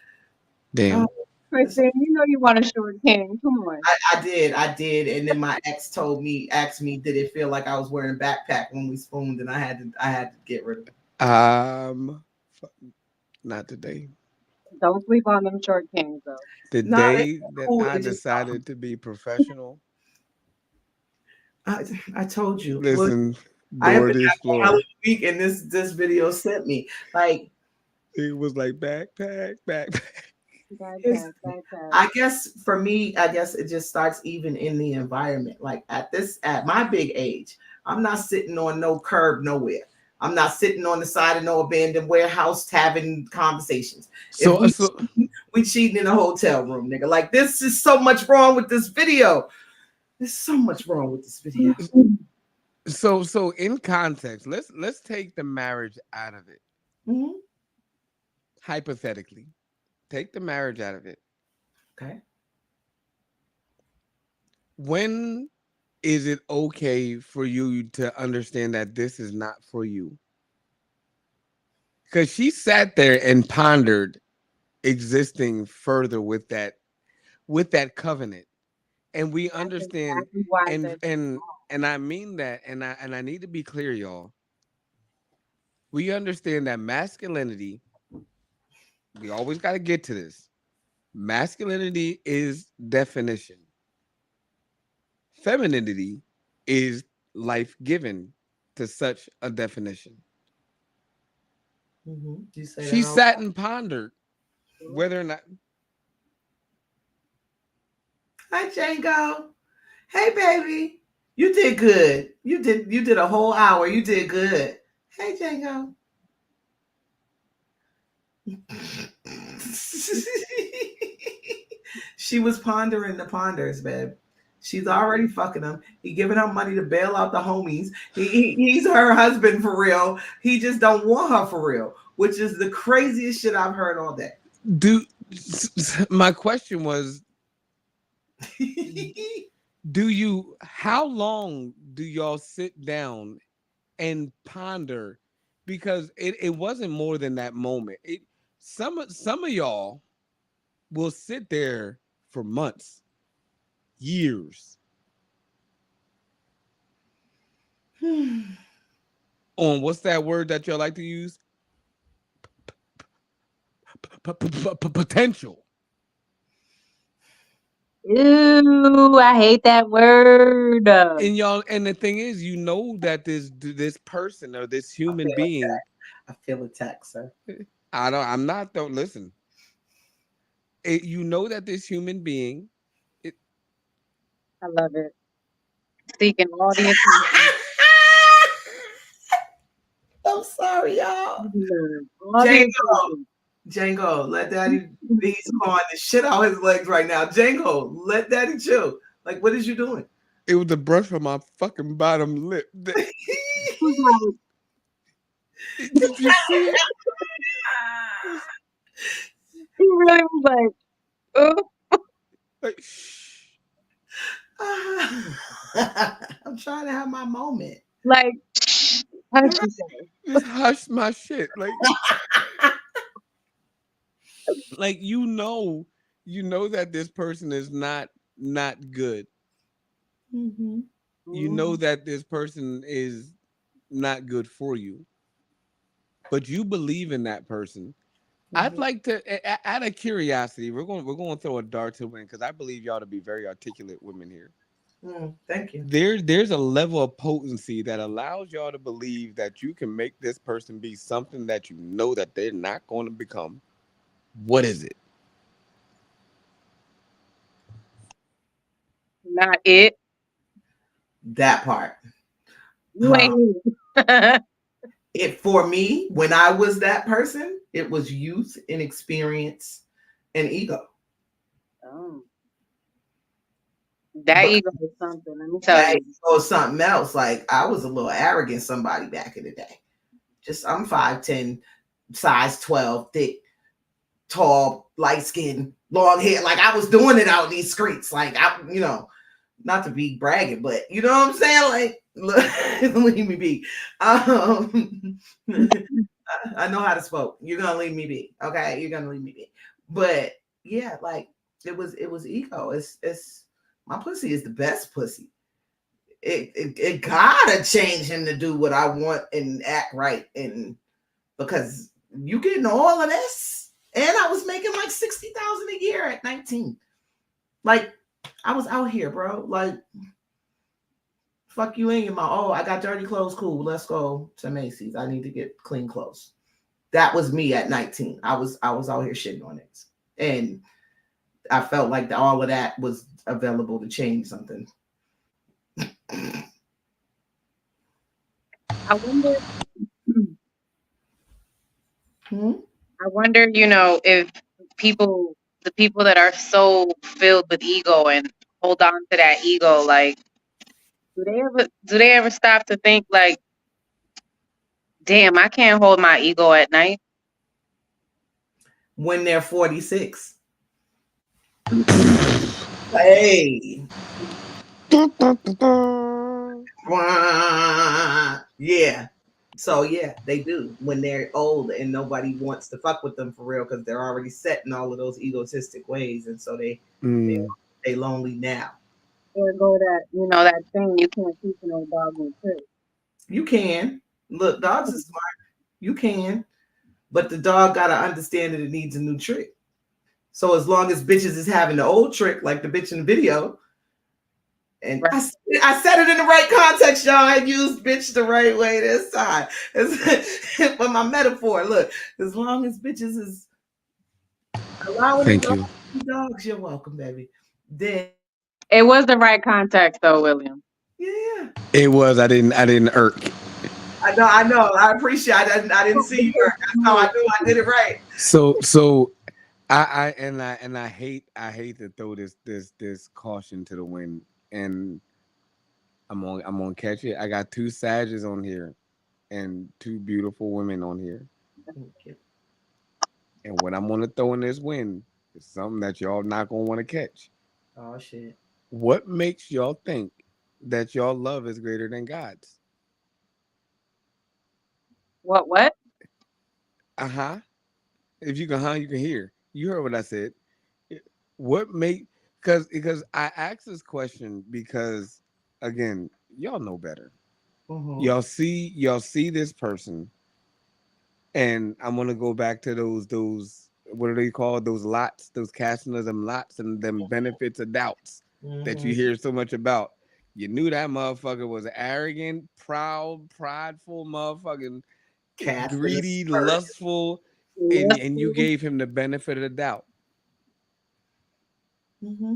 damn. Kristen, you know you want a short king. Come on. I did, and then my ex asked me, did it feel like I was wearing a backpack when we spooned, and I had to get rid of it. F- not today. Don't sleep on them short kings though. The No, it's day that cool. I It just decided to be professional, I, I told you. Well, listen, I have Dora been the having a hell of Explorer. a week, and this video sent me like It was like backpack, backpack. it's. Backpack, backpack. I guess for me, I guess it just starts even in the environment. Like at my big age, I'm not sitting on no curb nowhere. I'm not sitting on the side of no abandoned warehouse having conversations. If So, so, we cheating in a hotel room, nigga. Like this is so much wrong with this video. There's so much wrong with this video. so in context, let's take the marriage out of it. Mhm. Hypothetically, take the marriage out of it. Okay. When is it okay for you to understand that this is not for you? Because she sat there and pondered existing further with that covenant, and we That's understand, exactly why I and said and and I mean that, and I need to be clear, y'all. We understand that masculinity. We always got to get to this. Masculinity is definition. Femininity is life given to such a definition. You say She that all. sat and pondered whether or not. Hi, Django. Hey, baby. You did good. You did a whole hour. You did good. Hey, Django. She was pondering the ponders, babe. She's already fucking him. He giving her money to bail out the homies. He's her husband for real. He just don't want her for real, which is the craziest shit I've heard all day. Do my question was, do you how long do y'all sit down and ponder? Because it wasn't more than that moment. Some of y'all will sit there for months, years on what's that word that y'all like to use? Potential. Ew, I hate that word. And y'all, and the thing is, you know that this person or this I human feel being, attacked. I feel attacked, sir. I'm not, don't listen. You know that this human being, it, I love it. Seeking all the attention. I'm sorry, y'all. All the Django, attention. Django, let daddy. He's clawing the shit out his legs right now. Django, let daddy chill. Like, what is you doing? it was the brush from my fucking bottom lip. Did you see it? He really was like, oh, Like, shh. I'm trying to have my moment. like, hush yourself. Just hush my shit. Like you know that this person is not good. Mm-hmm. You know that this person is not good for you. but you believe in that person. I'd like to, out of curiosity, we're going to throw a dart to win because I believe y'all to be very articulate women here. Thank you. There's a level of potency that allows y'all to believe that you can make this person be something that you know that they're not going to become. What is it? Not it. That part. You ain't. It for me, when I was that person, it was youth and experience and ego. Oh, that But ego is something. Let me tell that you. ego is something else. Like I was a little arrogant somebody back in the day. Just I'm 5'10", size 12, thick, tall, light skin, long hair. Like I was doing it out in these streets. Like I, not to be bragging, but you know what I'm saying? Like, look, leave me be. I know how to smoke. You're gonna leave me be. Okay, you're gonna leave me be. But yeah, like it was ego. It's my pussy is the best pussy. It gotta change him to do what I want and act right, and because you getting all of this, and I was making like 60,000 a year at 19. Like I was out here, bro. Like fuck you in your mouth. Oh, I got dirty clothes. Cool. Let's go to Macy's. I need to get clean clothes. That was me at 19. I was out here shitting on it. And I felt like all of that was available to change something. I wonder. Hmm? I wonder. If the people that are so filled with ego and hold on to that ego, like, do they ever stop to think like, damn, I can't hold my ego at night. When they're 46. Hey. Yeah. So yeah, they do when they're old and nobody wants to fuck with them for real because they're already set in all of those egotistic ways, and so they lonely now. There go that thing you can't teach no dog no trick. You can look, dogs are smart. You can, but the dog gotta understand that it needs a new trick. So as long as bitches is having the old trick, like the bitch in the video, and Right. I said it in the right context, y'all. I used bitch the right way this time. But my metaphor, look, as long as bitches is allowing the Thank dog you. to be dogs, you're welcome, baby. Then It was the right context though, William. yeah, It was. I didn't irk. I know. I appreciate. I didn't see you. That's how I knew I did it right. So I hate to throw this caution to the wind, and I'm gonna catch it. I got two Sages on here and two beautiful women on here, and what I'm gonna throw in this wind is something that y'all not gonna want to catch. Oh shit. What makes y'all think that y'all love is greater than God's? What? Uh huh. If you can, you can hear. You heard what I said. What make because I asked this question because again, y'all know better. Mm-hmm. Y'all see this person, and I'm gonna go back to those what are they called? Those lots, those casting of them lots and them benefits of doubts that Mm-hmm. you hear so much about. You knew that motherfucker was arrogant, proud, prideful, motherfucking Cast in the greedy, spirit. lustful, Yes. and you gave him the benefit of the doubt. Mm-hmm.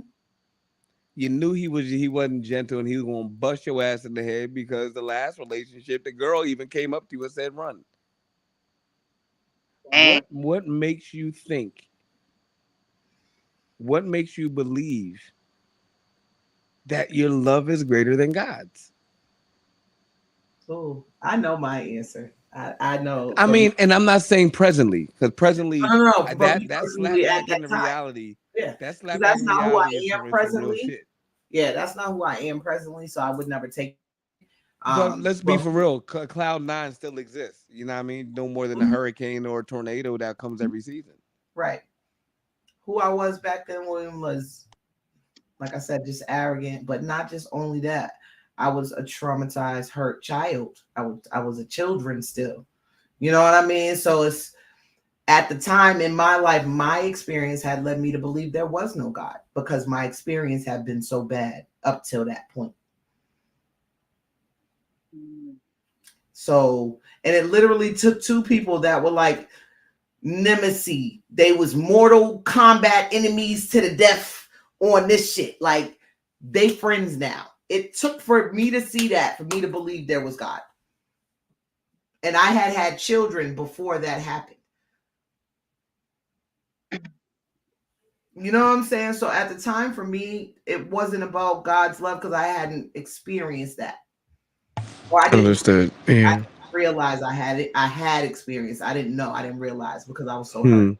You knew he wasn't gentle and he was gonna bust your ass in the head because the last relationship, the girl even came up to you and said, "Run." Dang. What makes you think? What makes you believe that your love is greater than God's? Oh, I know my answer. I know I from mean, and I'm not saying presently, because presently no, from me that slap personally at back that into time. reality. Yeah, That because slap back that's in not who I reality is am some real presently. shit. Yeah, that's not who I am presently. So I would never take. But let's be But for real. Cloud nine still exists. You know what I mean? No more than a mhm, hurricane or a tornado that comes every season. right, who I was back then, William, was like I said, just arrogant. But not just only that, I was a traumatized, hurt child. I was a children still. You know what I mean? So it's at the time in my life, my experience had led me to believe there was no God because my experience had been so bad up till that point. Mm. So, and it literally took two people that were like nemesis. They was mortal combat enemies to the death on this shit. Like they friends now. It took for me to see that, for me to believe there was God. And I had had children before that happened. You know what I'm saying? So at the time, for me, it wasn't about God's love because I hadn't experienced that, or Understood. I Yeah. didn't realize I had it. I had experience. I didn't know. I didn't realize because I was so hurt. Hmm.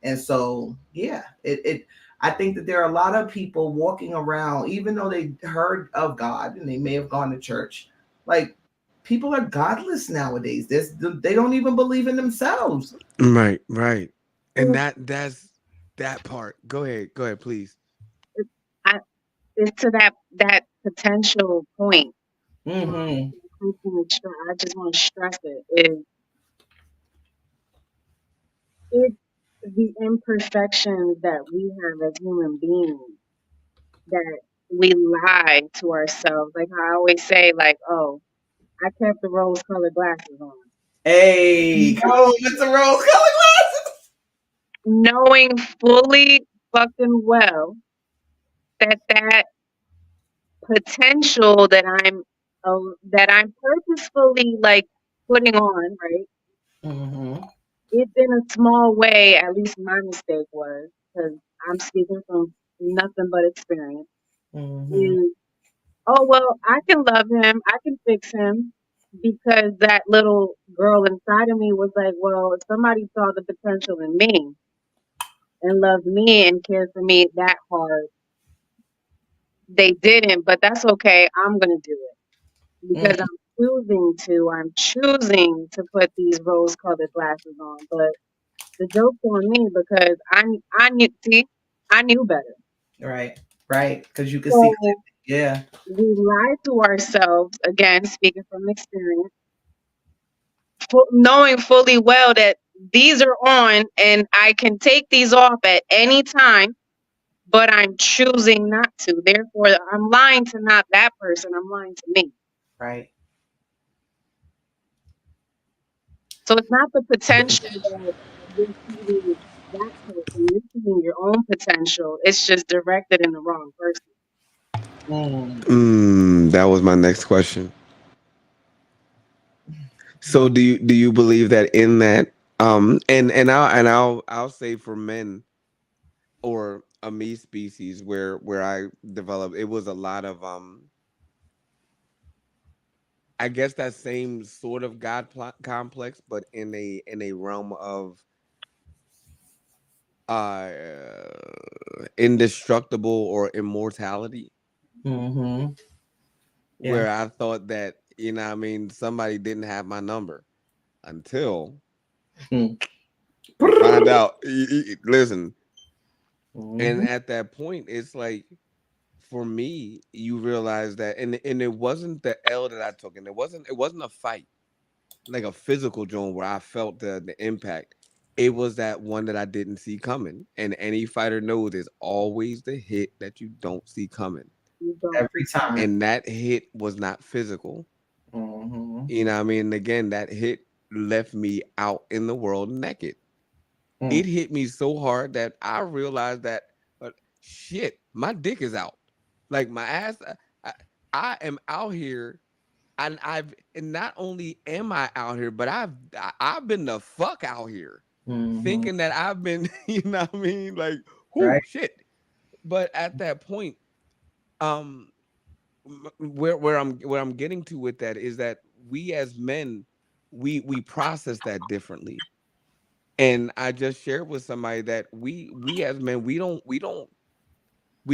And so, yeah, it. I think that there are a lot of people walking around, even though they heard of God and they may have gone to church, like people are godless nowadays. They don't even believe in themselves. Right. Right. And It's, that's that part. Go ahead. Go ahead, please. it's, I, it's to that potential point. Mm-hmm. I just want to stress it's the imperfections that we have as human beings that we lie to ourselves. Like I always say, like, oh, I kept the rose-colored glasses on, Hey, come on, Mr. Rose, color glasses. knowing fully fucking well that potential that I'm purposefully like putting on, right? Mm-hmm. If in a small way, at least my mistake was, because I'm speaking from nothing but experience, Mm-hmm. is, oh, well, I can love him, I can fix him, because that little girl inside of me was like, well, if somebody saw the potential in me and loved me and cared for me that hard, they didn't, but that's okay. I'm going to do it because I'm choosing to put these rose colored glasses on. But the joke's on me because I knew, see, I knew better. Right, right, because you can see, So yeah. we lie to ourselves, again, speaking from experience, knowing fully well that these are on and I can take these off at any time, but I'm choosing not to. Therefore, I'm lying to not that person, I'm lying to me. Right. So it's not the potential that you're seeing that person, you're seeing your own potential. It's just directed in the wrong person. Mm. That was my next question. So do you believe that in that and I'll say for men or a me species where I developed, it was a lot of I guess that same sort of complex, but in a realm of uh indestructible or immortality, Mm-hmm. Yeah. where I thought that, what I mean, somebody didn't have my number until Mm. you find out. Listen, and Mm-hmm. at that point, it's like, for me, you realize that, and it wasn't the L that I took, and it wasn't a fight, like a physical joint where I felt the impact. It was that one that I didn't see coming, and any fighter knows there's always the hit that you don't see coming, You don't Every time. and that hit was not physical. Mm-hmm. What I mean? Again, that hit left me out in the world naked. Mm. It hit me so hard that I realized that, shit, my dick is out. Like my ass, I, I am out here, and not only am I out here, but I've been the fuck out here, Mm-hmm. thinking that I've been, what I mean, like, whoo, Right. shit. But at that point, um, where I'm getting to with that is that we as men, we process that differently. And I just shared with somebody that we as men, we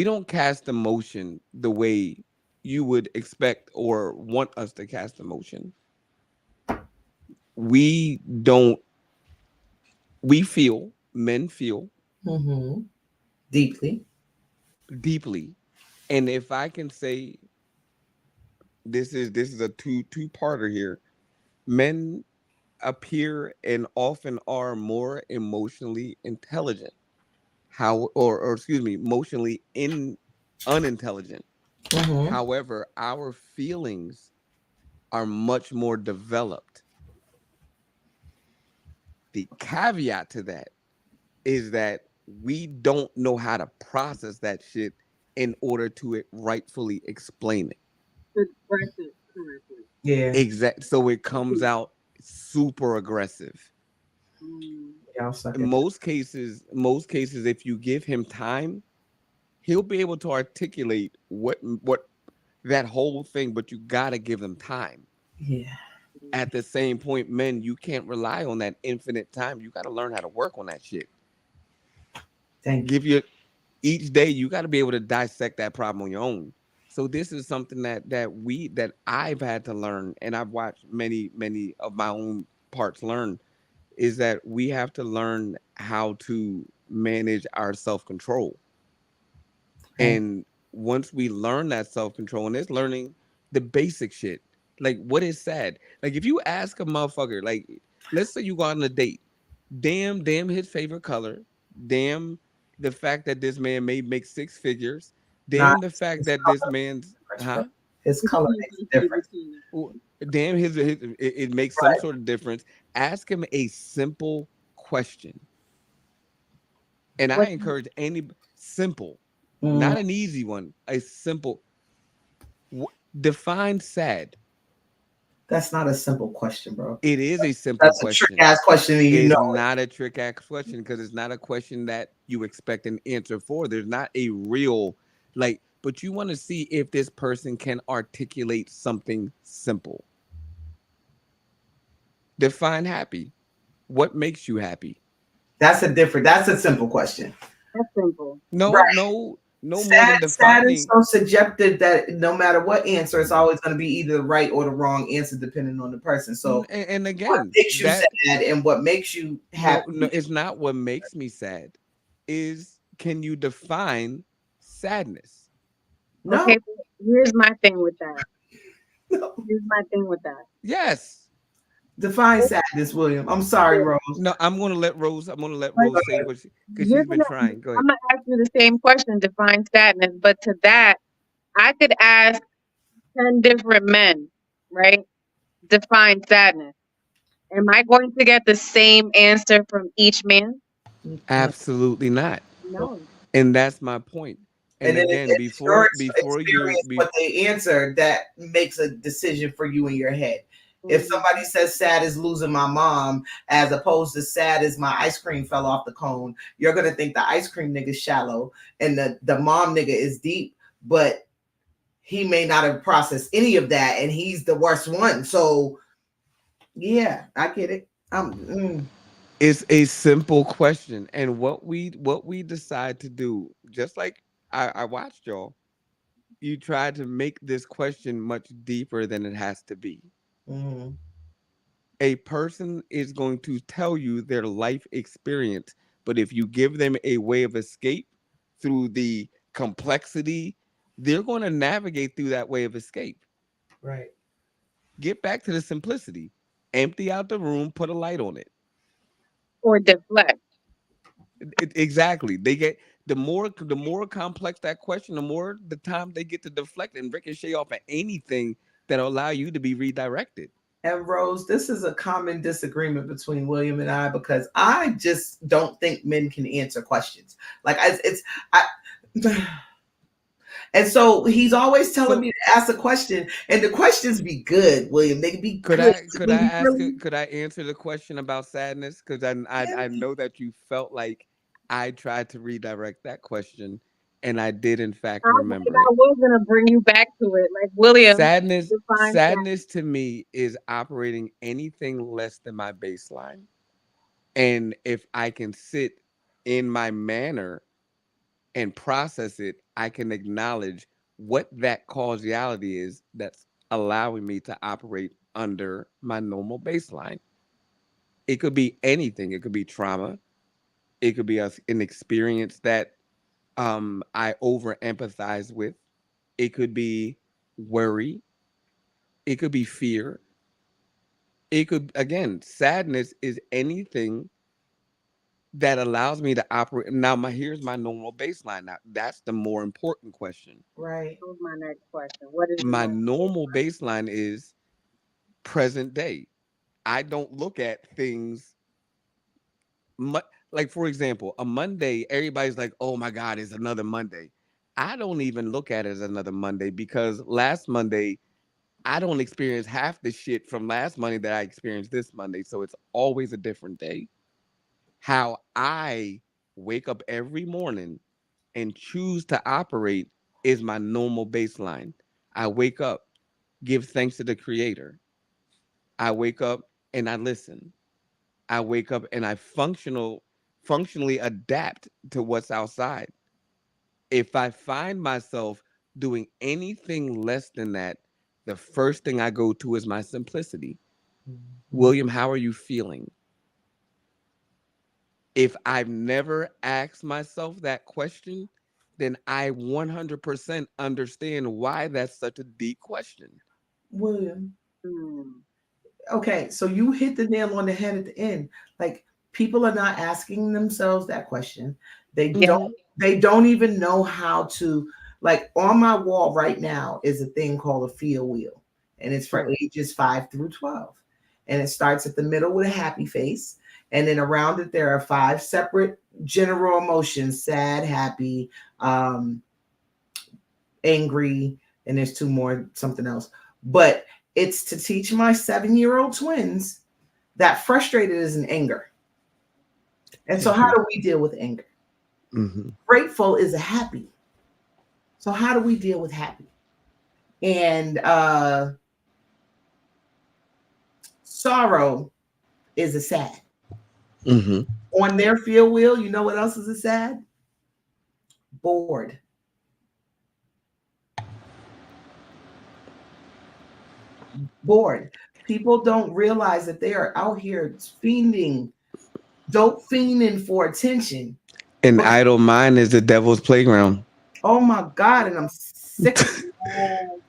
don't cast emotion the way you would expect or want us to cast emotion. We don't we feel, men feel Mm-hmm. Deeply. deeply. And if I can say, this is a two-parter here. Men appear and often are more emotionally intelligent. Or excuse me, emotionally unintelligent. Mm-hmm. However, our feelings are much more developed. The caveat to that is that we don't know how to process that shit in order to rightfully explain it. Express it correctly. Yeah. Exact. So it comes out super aggressive. Mm. Y'all suck In at that. most cases, if you give him time, he'll be able to articulate what that whole thing. But you gotta give them time. Yeah. At the same point, men, you can't rely on that infinite time. You got to learn how to work on that shit. Thank you. Give you each day, you got to be able to dissect that problem on your own. So this is something that I've had to learn, and I've watched many of my own parts learn, is that we have to learn how to manage our self control. Right. And once we learn that self control, and it's learning the basic shit, like what is sad. Like if you ask a motherfucker, like let's say you go on a date, damn his favorite color, damn the fact that this man may make six figures, Nah, damn the fact his that this color man's makes a difference, bro. huh. His color makes a difference. Well, damn it makes some Right. sort of difference. Ask him a simple question, and I What encourage any simple, Mm, not an easy one, a simple. Define sad. that's not a simple question, bro. It is a simple That's a trick question. ass question, and you It's know not a trick ass question because it's not a question that you expect an answer for. There's not a real, like, but you want to see if this person can articulate something simple. Define happy. What makes you happy? that's a different. That's a simple question. that's simple. No, Right. no more Sad, than sad is defining. so subjective that no matter what answer, it's always going to be either the right or the wrong answer depending on the person. So, And what again, makes you that sad and what makes you no, happy? it's not what makes me sad. Is can you define sadness? No, Okay, but here's my thing with that. no. Here's my thing with that. Yes. Define sadness, William. I'm sorry, Rose. No, I'm gonna let Rose. I'm gonna let Like, Rose say what she because you're she's been gonna, trying. Go ahead. I'm gonna ask you the same question, define sadness, but to that, I could ask 10 different men, right? Define sadness. Am I going to get the same answer from each man? You can't. Absolutely not. No. And that's my point. And And then again, it's your before you experience, what they answer that makes a decision for you in your head. If Mhm. somebody says sad is losing my mom, as opposed to sad as my ice cream fell off the cone, you're gonna think the ice cream nigga's shallow and the mom nigga is deep, but he may not have processed any of that, and he's the worst one. So yeah, I get it. it's a simple question. And what we decide to do, just like I watched y'all, you try to make this question much deeper than it has to be. Mm, A person is going to tell you their life experience, but if you give them a way of escape through the complexity, they're going to navigate through that way of escape. right. Get back to the simplicity. Empty out the room, put a light on it. Or deflect. Exactly. They get the more complex that question, the more the time they get to deflect and ricochet off of anything that'll allow you to be redirected. And Rose, this is a common disagreement between William and I because I just don't think men can answer questions. Like it's I and so he's always telling So me to ask a question, and the questions be good, William. They be could good. I could I We ask really, it? Could I answer the question about sadness? Because I yeah. know that you felt like I tried to redirect that question, and I did in fact Like remember I it. was gonna bring you back to it. Like William, define Sadness to me is operating anything less than my baseline. And if I can sit in my manner and process it, I can acknowledge what that causality is that's allowing me to operate under my normal baseline. It could be anything. It could be trauma. It could be an experience that I over empathize with. It could be worry. It could be fear. It could, again, sadness is anything that allows me to operate. Now, here's my normal baseline. Now, that's the more important question. Right. That was my next question. What is your My normal normal baseline? baseline is present day. I don't look at things like, for example, a Monday, everybody's like, oh my God, it's another Monday. I don't even look at it as another Monday because last Monday, I don't experience half the shit from last Monday that I experienced this Monday. So it's always a different day. How I wake up every morning and choose to operate is my normal baseline. I wake up, give thanks to the creator. I wake up and I listen. I wake up and I functionally adapt to what's outside. If I find myself doing anything less than that, the first thing I go to is my simplicity. Mhm. William, how are you feeling? If I've never asked myself that question, then I 100% understand why that's such a deep question. William. Hmm. Okay, so you hit the nail on the head at the end. Like people are not asking themselves that question. They Yeah. don't Hmm. they don't even know how to, like, on my wall right now is a thing called a feel wheel. And it's for Right. ages 5 through 12. And it starts at the middle with a happy face. And then around it there are 5 separate general emotions: sad, happy, um, angry, and there's two more, something else. But it's to teach my 7-year-old twins that frustrated is an anger. And so, Thank how you. do we deal with anger? Hmm. Grateful is a happy. So, how do we deal with happy? And sorrow is a sad. Hmm. On their feel wheel, you know what else is a sad? Bored. Bored. People don't realize that they are out here fiending, dope fiending for attention. An But idle mind is the devil's playground. oh my God, and I'm sick of it. Oh,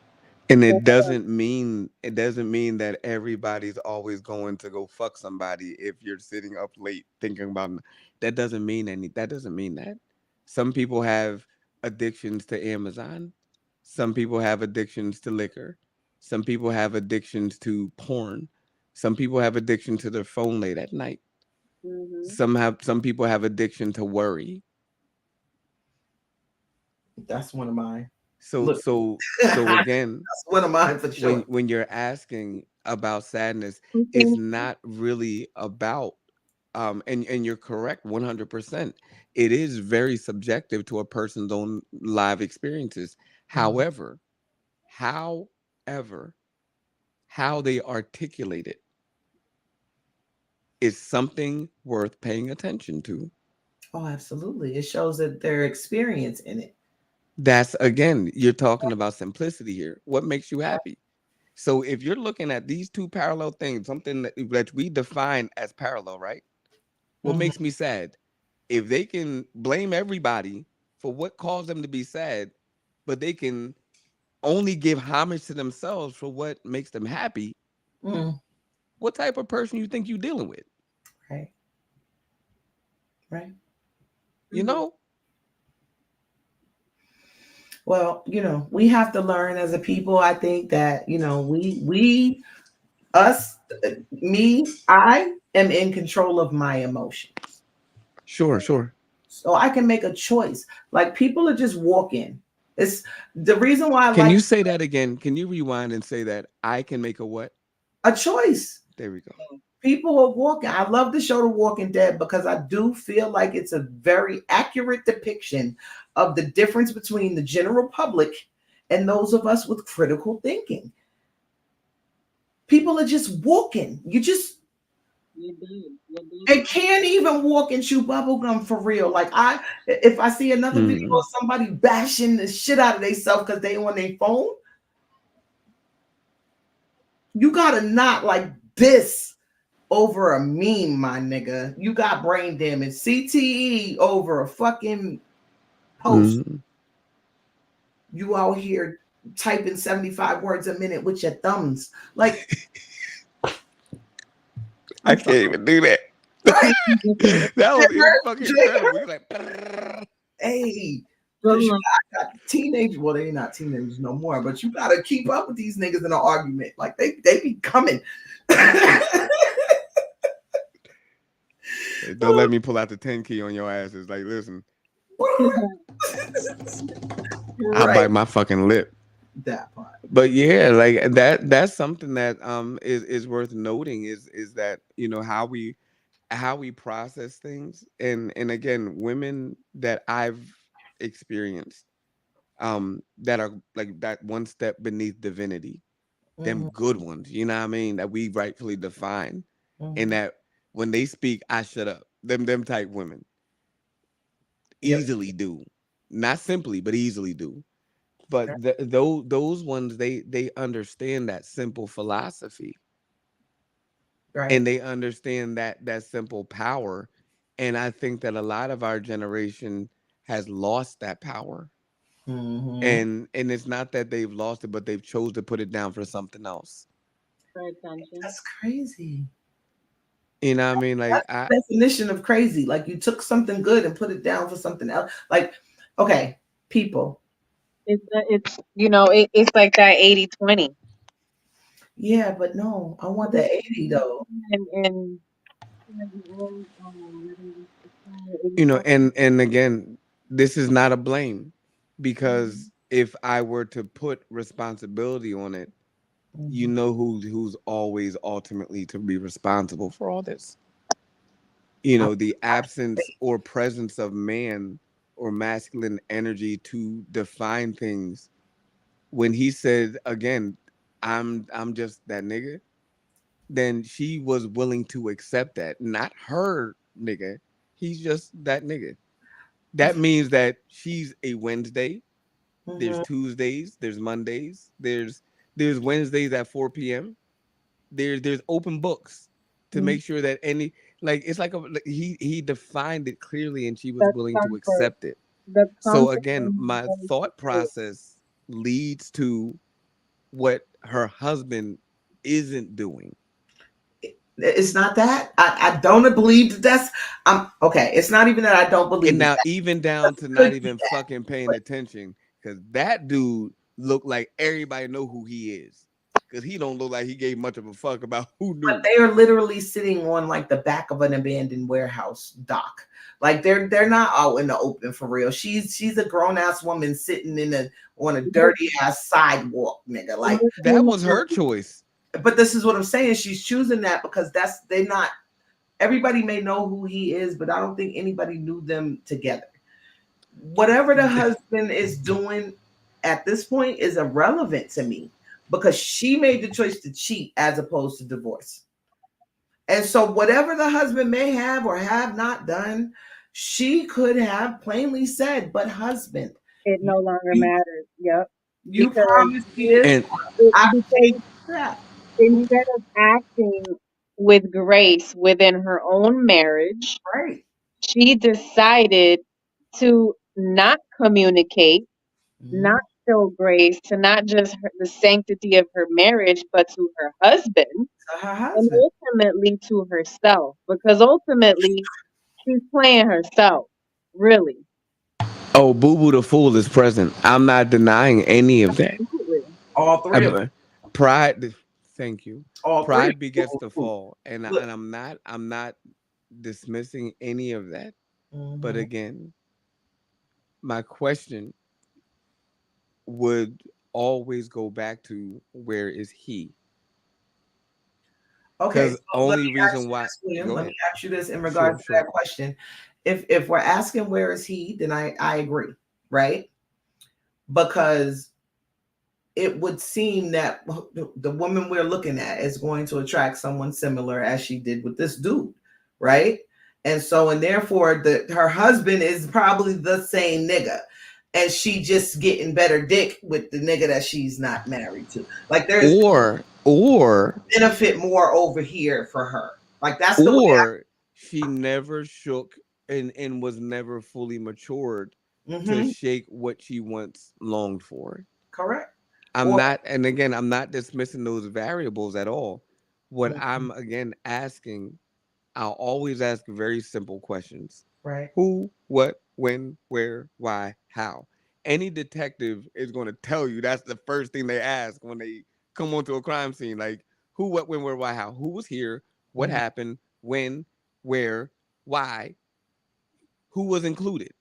And boy. it doesn't mean that everybody's always going to go fuck somebody if you're sitting up late thinking about that doesn't mean that. Some people have addictions to Amazon. Some people have addictions to liquor. Some people have addictions to porn. Some people have addiction to their phone late at night. Mm-hmm. Some people have addiction to worry. That's one of mine. So Look, so so that's again, one of mine for sure. when you're asking about sadness, it's Okay. not really about and you're correct 100%. It is very subjective to a person's own live experiences. Mhm. However, however, how they articulate it is something worth paying attention to. Oh, absolutely. It shows that their experience in it. That's, again, you're talking about simplicity here. What makes you happy? So if you're looking at these two parallel things, something that we define as parallel, right? What Mhm. makes me sad? If they can blame everybody for what caused them to be sad, but they can only give homage to themselves for what makes them happy, Mm. what type of person you think you're dealing with? Right. Right. You know? Well, we have to learn as a people. I think that, us, me, I am in control of my emotions. Sure, sure. So I can make a choice. Like people are just walking. It's the reason why I Can like you say that again? Can you rewind and say that I can make a what? a choice. There we go. People are walking. I love the show The Walking Dead because I do feel like it's a very accurate depiction of the difference between the general public and those of us with critical thinking. People are just walking. You did. You did. They can't even walk and chew bubblegum for real. Like if I see another video Mm, of somebody bashing the shit out of themselves because they on their phone, you gotta not like this over a meme, my nigga. You got brain damage. CTE over a fucking post. mm. You out here typing 75 words a minute with your thumbs. Like, I can't even do that. Right? That was fucking Jake incredible. hurt. You're like, "Brrr." Hey, Good because you one. got teenagers. Well, they're not teenagers no more, but you got to keep up with these niggas in an argument. Like they be coming. Don't let me pull out the 10 key on your asses. Like, listen, I'll Right. bite my fucking lip. That part. But yeah, like that's something that is worth noting is that, how we process things. And again, women that I've experienced that are like that one step beneath divinity, them Mhm, good ones, you know what I mean, that we rightfully define, and mhm. that when they speak, I shut up. Them type women Yep. easily do, not simply, but easily do. But those ones, they understand that simple philosophy, Right. and they understand that simple power. And I think that a lot of our generation has lost that power. Hmm. And it's not that they've lost it, but they've chose to put it down for something else. For attention. That's crazy. You know what I mean? Like That's the definition of crazy. Like you took something good and put it down for something else. Like, okay, people. It's like that 80/20. Yeah, but no, I want that 80 though. And and again, this is not a blame, because if I were to put responsibility on it, Mhm. who's always ultimately to be responsible for all this. I, The absence or presence of man or masculine energy to define things. When he said again, I'm just that nigga, then she was willing to accept that. Not her nigga. He's just that nigga. That means that she's a Wednesday. There's mhm. Tuesdays, there's Mondays, there's Wednesdays at 4 p.m. There's open books to Mhm. make sure that any, like, it's like he defined it clearly, and she was the willing to comfort, accept it. the So comfort again, in my thought process leads to what her husband isn't doing. It's not that. I don't believe that that's okay. It's not even that I don't And believe now that. even down to not Could be even that. fucking paying But attention, because that dude looked like everybody know who he is. Because he don't look like he gave much of a fuck about who but knew. they are literally sitting on like the back of an abandoned warehouse dock. Like they're not out in the open for real. She's a grown ass woman sitting in a on a dirty ass sidewalk, nigga. Like, That was her choice. but this is what I'm saying. She's choosing that because they're not. Everybody may know who he is, but I don't think anybody knew them together. Whatever the husband is doing at this point is irrelevant to me because she made the choice to cheat as opposed to divorce. And so, whatever the husband may have or have not done, she could have plainly said, "But husband, it you no longer you, matters. Yep. you Because promised me this. And I because take that." instead of acting with grace within her own marriage, Right. she decided to not communicate, not Mhm. show grace to not just the sanctity of her marriage, but to her husband To her and husband. ultimately to herself. Because ultimately, she's playing herself, really. oh, Boo Boo the Fool is present. I'm not denying any of that. Absolutely. All three of them. I- Pride, thank you. All three. Pride begets the fall, and Look. I'm not dismissing any of that. But Mhm. again, my question would always go back to, where is he? Okay, Because so let only me ask reason you why. this, William. Go Let me ahead. ask you this in regards Sure, to that sure. question. If we're asking where is he, then I agree, right? Because it would seem that the woman we're looking at is going to attract someone similar as she did with this dude, right? And so and therefore her husband is probably the same nigga. And she just getting better dick with the nigga that she's not married to. Like there's Or benefit more over here for her. Like that's the way or she never shook and was never fully matured to Mhm. shake what she once longed for. Correct. I'm Or not, and again, I'm not dismissing those variables at all. What Mhm. I'm again asking, I'll always ask very simple questions: Right. who, what, when, where, why, how. Any detective is going to tell you that's the first thing they ask when they come onto a crime scene. Like, who, what, when, where, why, how. Who was here? What Mhm. happened? When? Where? Why? Who was included?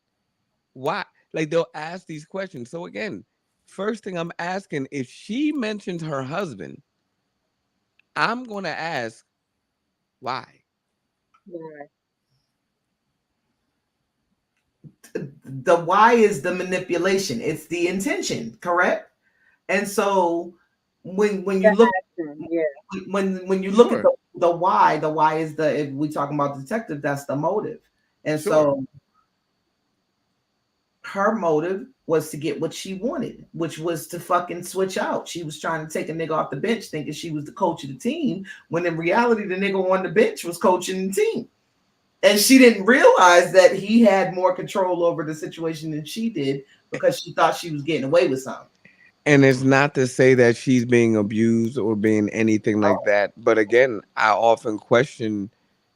Why? Like, they'll ask these questions. So again, first thing I'm asking, if she mentions her husband, I'm going to ask why. Right. The why is the manipulation. It's the intention, correct? And so when The you look action, yeah. when you look at Sure, the why is the, if we talking about detective, that's the motive. And sure. so her motive was to get what she wanted, which was to fucking switch out. She was trying to take a nigga off the bench thinking she was the coach of the team, when in reality the nigga on the bench was coaching the team. And she didn't realize that he had more control over the situation than she did, because she thought she was getting away with something. And it's not to say that she's being abused or being anything like Oh, that. But again, I often question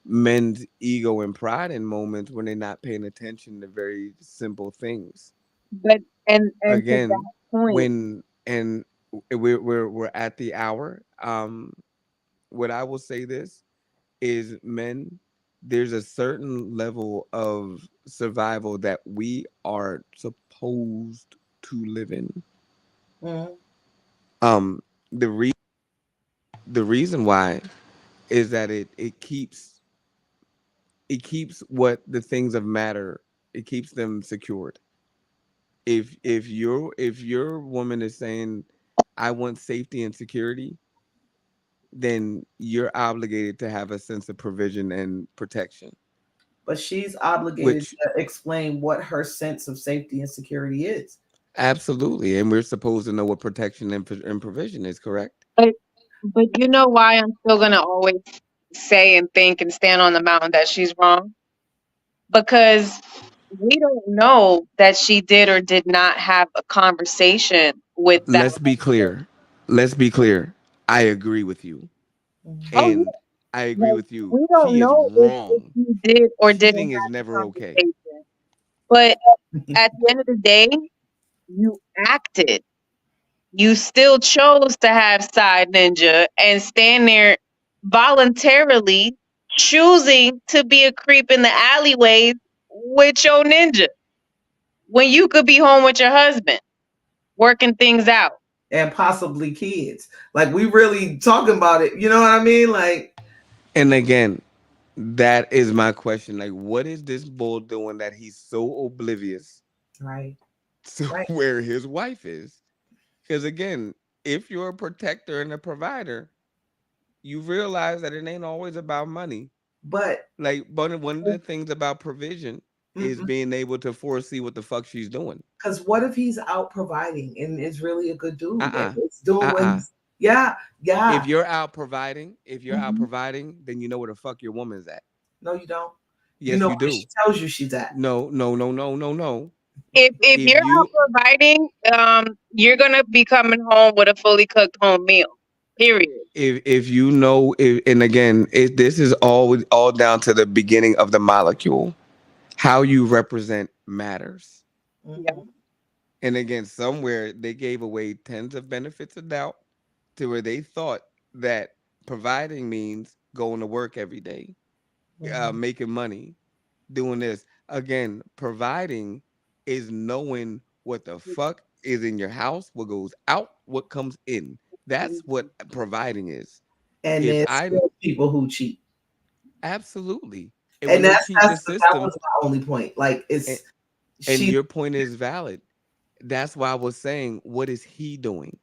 men's ego and pride in moments when they're not paying attention to very simple things. But and to Again, that point, when and we're at the hour. What I will say this is, men, there's a certain level of survival that we are supposed to live in. mhm. Um, the the reason why is that it keeps what the things of matter, it keeps them secured. If your woman is saying, I want safety and security, then you're obligated to have a sense of provision and protection, But she's obligated which to explain what her sense of safety and security is. absolutely, and we're supposed to know what protection and provision is, correct? but but you know why I'm still gonna always say and think and stand on the mountain that she's wrong? Because we don't know that she did or did not have a conversation with that Let's be husband. clear. Let's be clear. I agree with you. Mhm. Oh yeah, And I agree like with you. we don't She is know if wrong. he did or didn't Cheating is have the never okay. conversation. But at the end of the day, you acted. You still chose to have side ninja and stand there voluntarily choosing to be a creep in the alleyways with your ninja when you could be home with your husband working things out. And possibly kids. Like, we really talking about it. You know what I mean? Like, And again, that is my question. Like, what is this bull doing that he's so oblivious right, to right. where his wife is? Because again, if you're a protector and a provider, you realize that it ain't always about money. But Like, but one of the things about provision is being able to foresee what the fuck she's doing. because what if he's out providing and is really a good dude and Uh-uh. is doing what Uh-uh. he's, yeah, yeah. If you're out Mhm. providing, then you know where the fuck your woman's at. No, you don't. You Yes, know you where she do. tells you she's at. No, no, no, no, no, no. If If you're out you providing, you're gonna be coming home with a fully cooked home meal. Period. if you know if, and again, this is all down to the beginning of the molecule. How you represent matters. Yeah. Hmm. And again, somewhere they gave away tens of benefits of doubt to where they thought that providing means going to work every day, Hmm. making money, doing this. Again, providing is knowing what the fuck is in your house, what goes out, what comes in. That's what providing is. And If there's I still people who cheat, absolutely, and and when they cheat the that system, was my only point. Like, and, it's and she. your point is valid. That's why I was saying, what is he doing?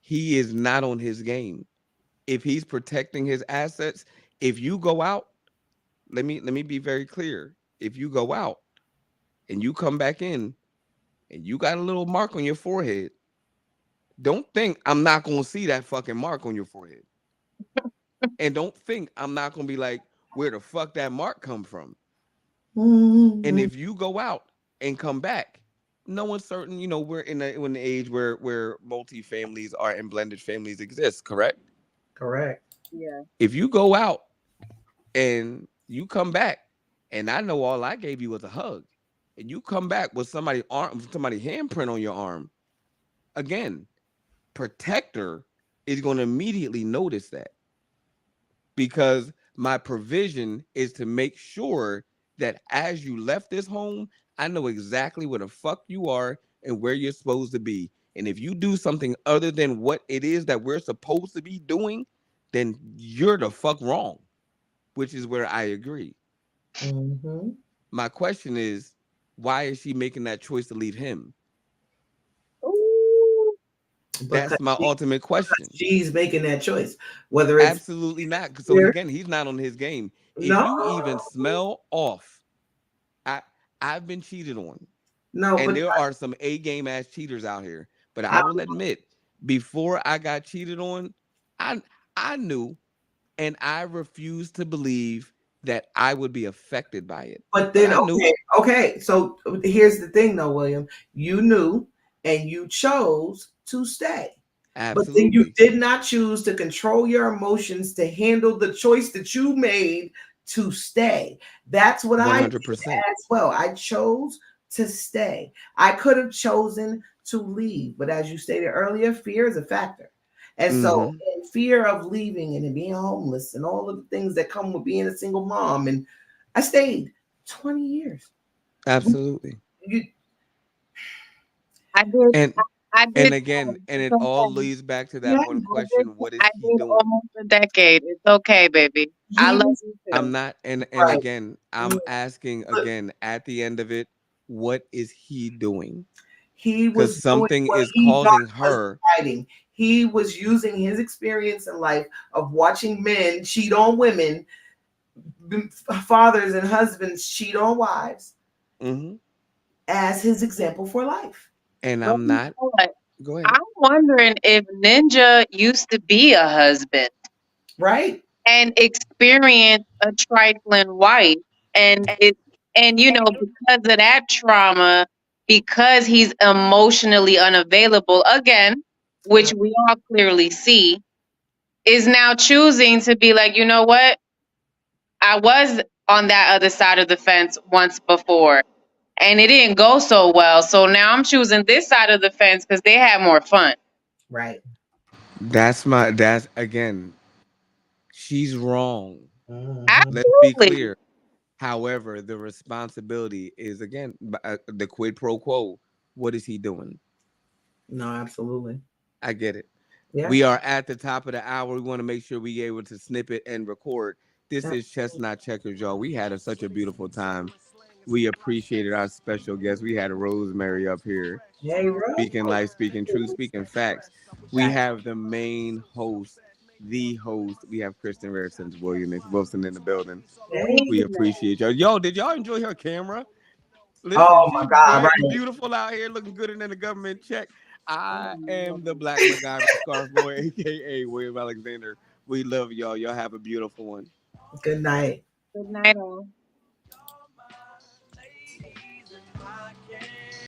He is not on his game. If he's protecting his assets, if you go out, let me be very clear. If you go out and you come back in and you got a little mark on your forehead, don't think I'm not gonna see that fucking mark on your forehead. And don't think I'm not gonna be like, where the fuck that mark come from? And Mhm. if you go out and come back, no one's certain, we're in an age where multi families are and blended families exist, correct? Correct. Yeah. If you go out and you come back, and I know all I gave you was a hug, and you come back with somebody handprint on your arm, again, protector is going to immediately notice that, because my provision is to make sure that as you left this home, I know exactly where the fuck you are and where you're supposed to be. And if you do something other than what it is that we're supposed to be doing, then you're the fuck wrong, which is where I agree. Mm-hmm. My question is, why is she making that choice to leave him? Ooh. Because That's my ultimate question. she's making that choice. Whether it's Absolutely not. So here, again, he's not on his game. If no, you even smell off, I I've been cheated on, no, and but there are some A game ass cheaters out here. But I I, will admit, before I got cheated on, I I knew, and I refused to believe that I would be affected by it. but But then I knew. okay. So here's the thing, though, William. You knew, and you chose to stay. But then you Absolutely. did not choose to control your emotions to handle the choice that you made to stay. That's what I did 100%. as well. I chose to stay. I could have chosen to leave, but as you stated earlier, fear is a factor. And so, Hmm. in fear of leaving and being homeless and all of the things that come with being a single mom, and I stayed 20 years. Absolutely. You, I did. And I and did. again, and It's it all okay. leads back to yeah, that one I did. question: what is I he did doing? almost a decade. It's okay, baby. I he love was you I'm too. not, and right. again, Mm, I'm asking but again at the end of it, what is he doing? he Because was doing something what is he thought causing was her. fighting. He was using his experience in life of watching men cheat on women, fathers and husbands cheat on wives, Hmm. as his example for life. And But I'm you not. know what? Go ahead. I'm wondering if Ninja used to be a husband Right? and experienced a trifling wife, and it, and because of that trauma, because he's emotionally unavailable again, which we all clearly see, is now choosing to be like, you know what? I was on that other side of the fence once before, and it didn't go so well. So now I'm choosing this side of the fence because they had more fun. Right. That's again, she's wrong. Hmm. Let's be Absolutely. clear. However, the responsibility is again the quid pro quo. What is he doing? No, absolutely. I get it. Yeah. We are at the top of the hour. We want to make sure we able to snip it and record. This is Chestnut Checkers, y'all. We had such a beautiful time. We appreciated our special guest. We had Rosemary up here Hey, Rose. speaking life, speaking truth, speaking facts. We Fact. have the main host, the host. We have Kristen Wilson in the building. Hey. We appreciate y'all. Yo, did y'all enjoy her camera? Listen, Oh she my God. bright and Right. beautiful out here, looking gooder than the government check. I am the Black MacGyver Scarf Boy, aka William Alexander. We love y'all. Y'all have a beautiful one. Good night. Good night, all.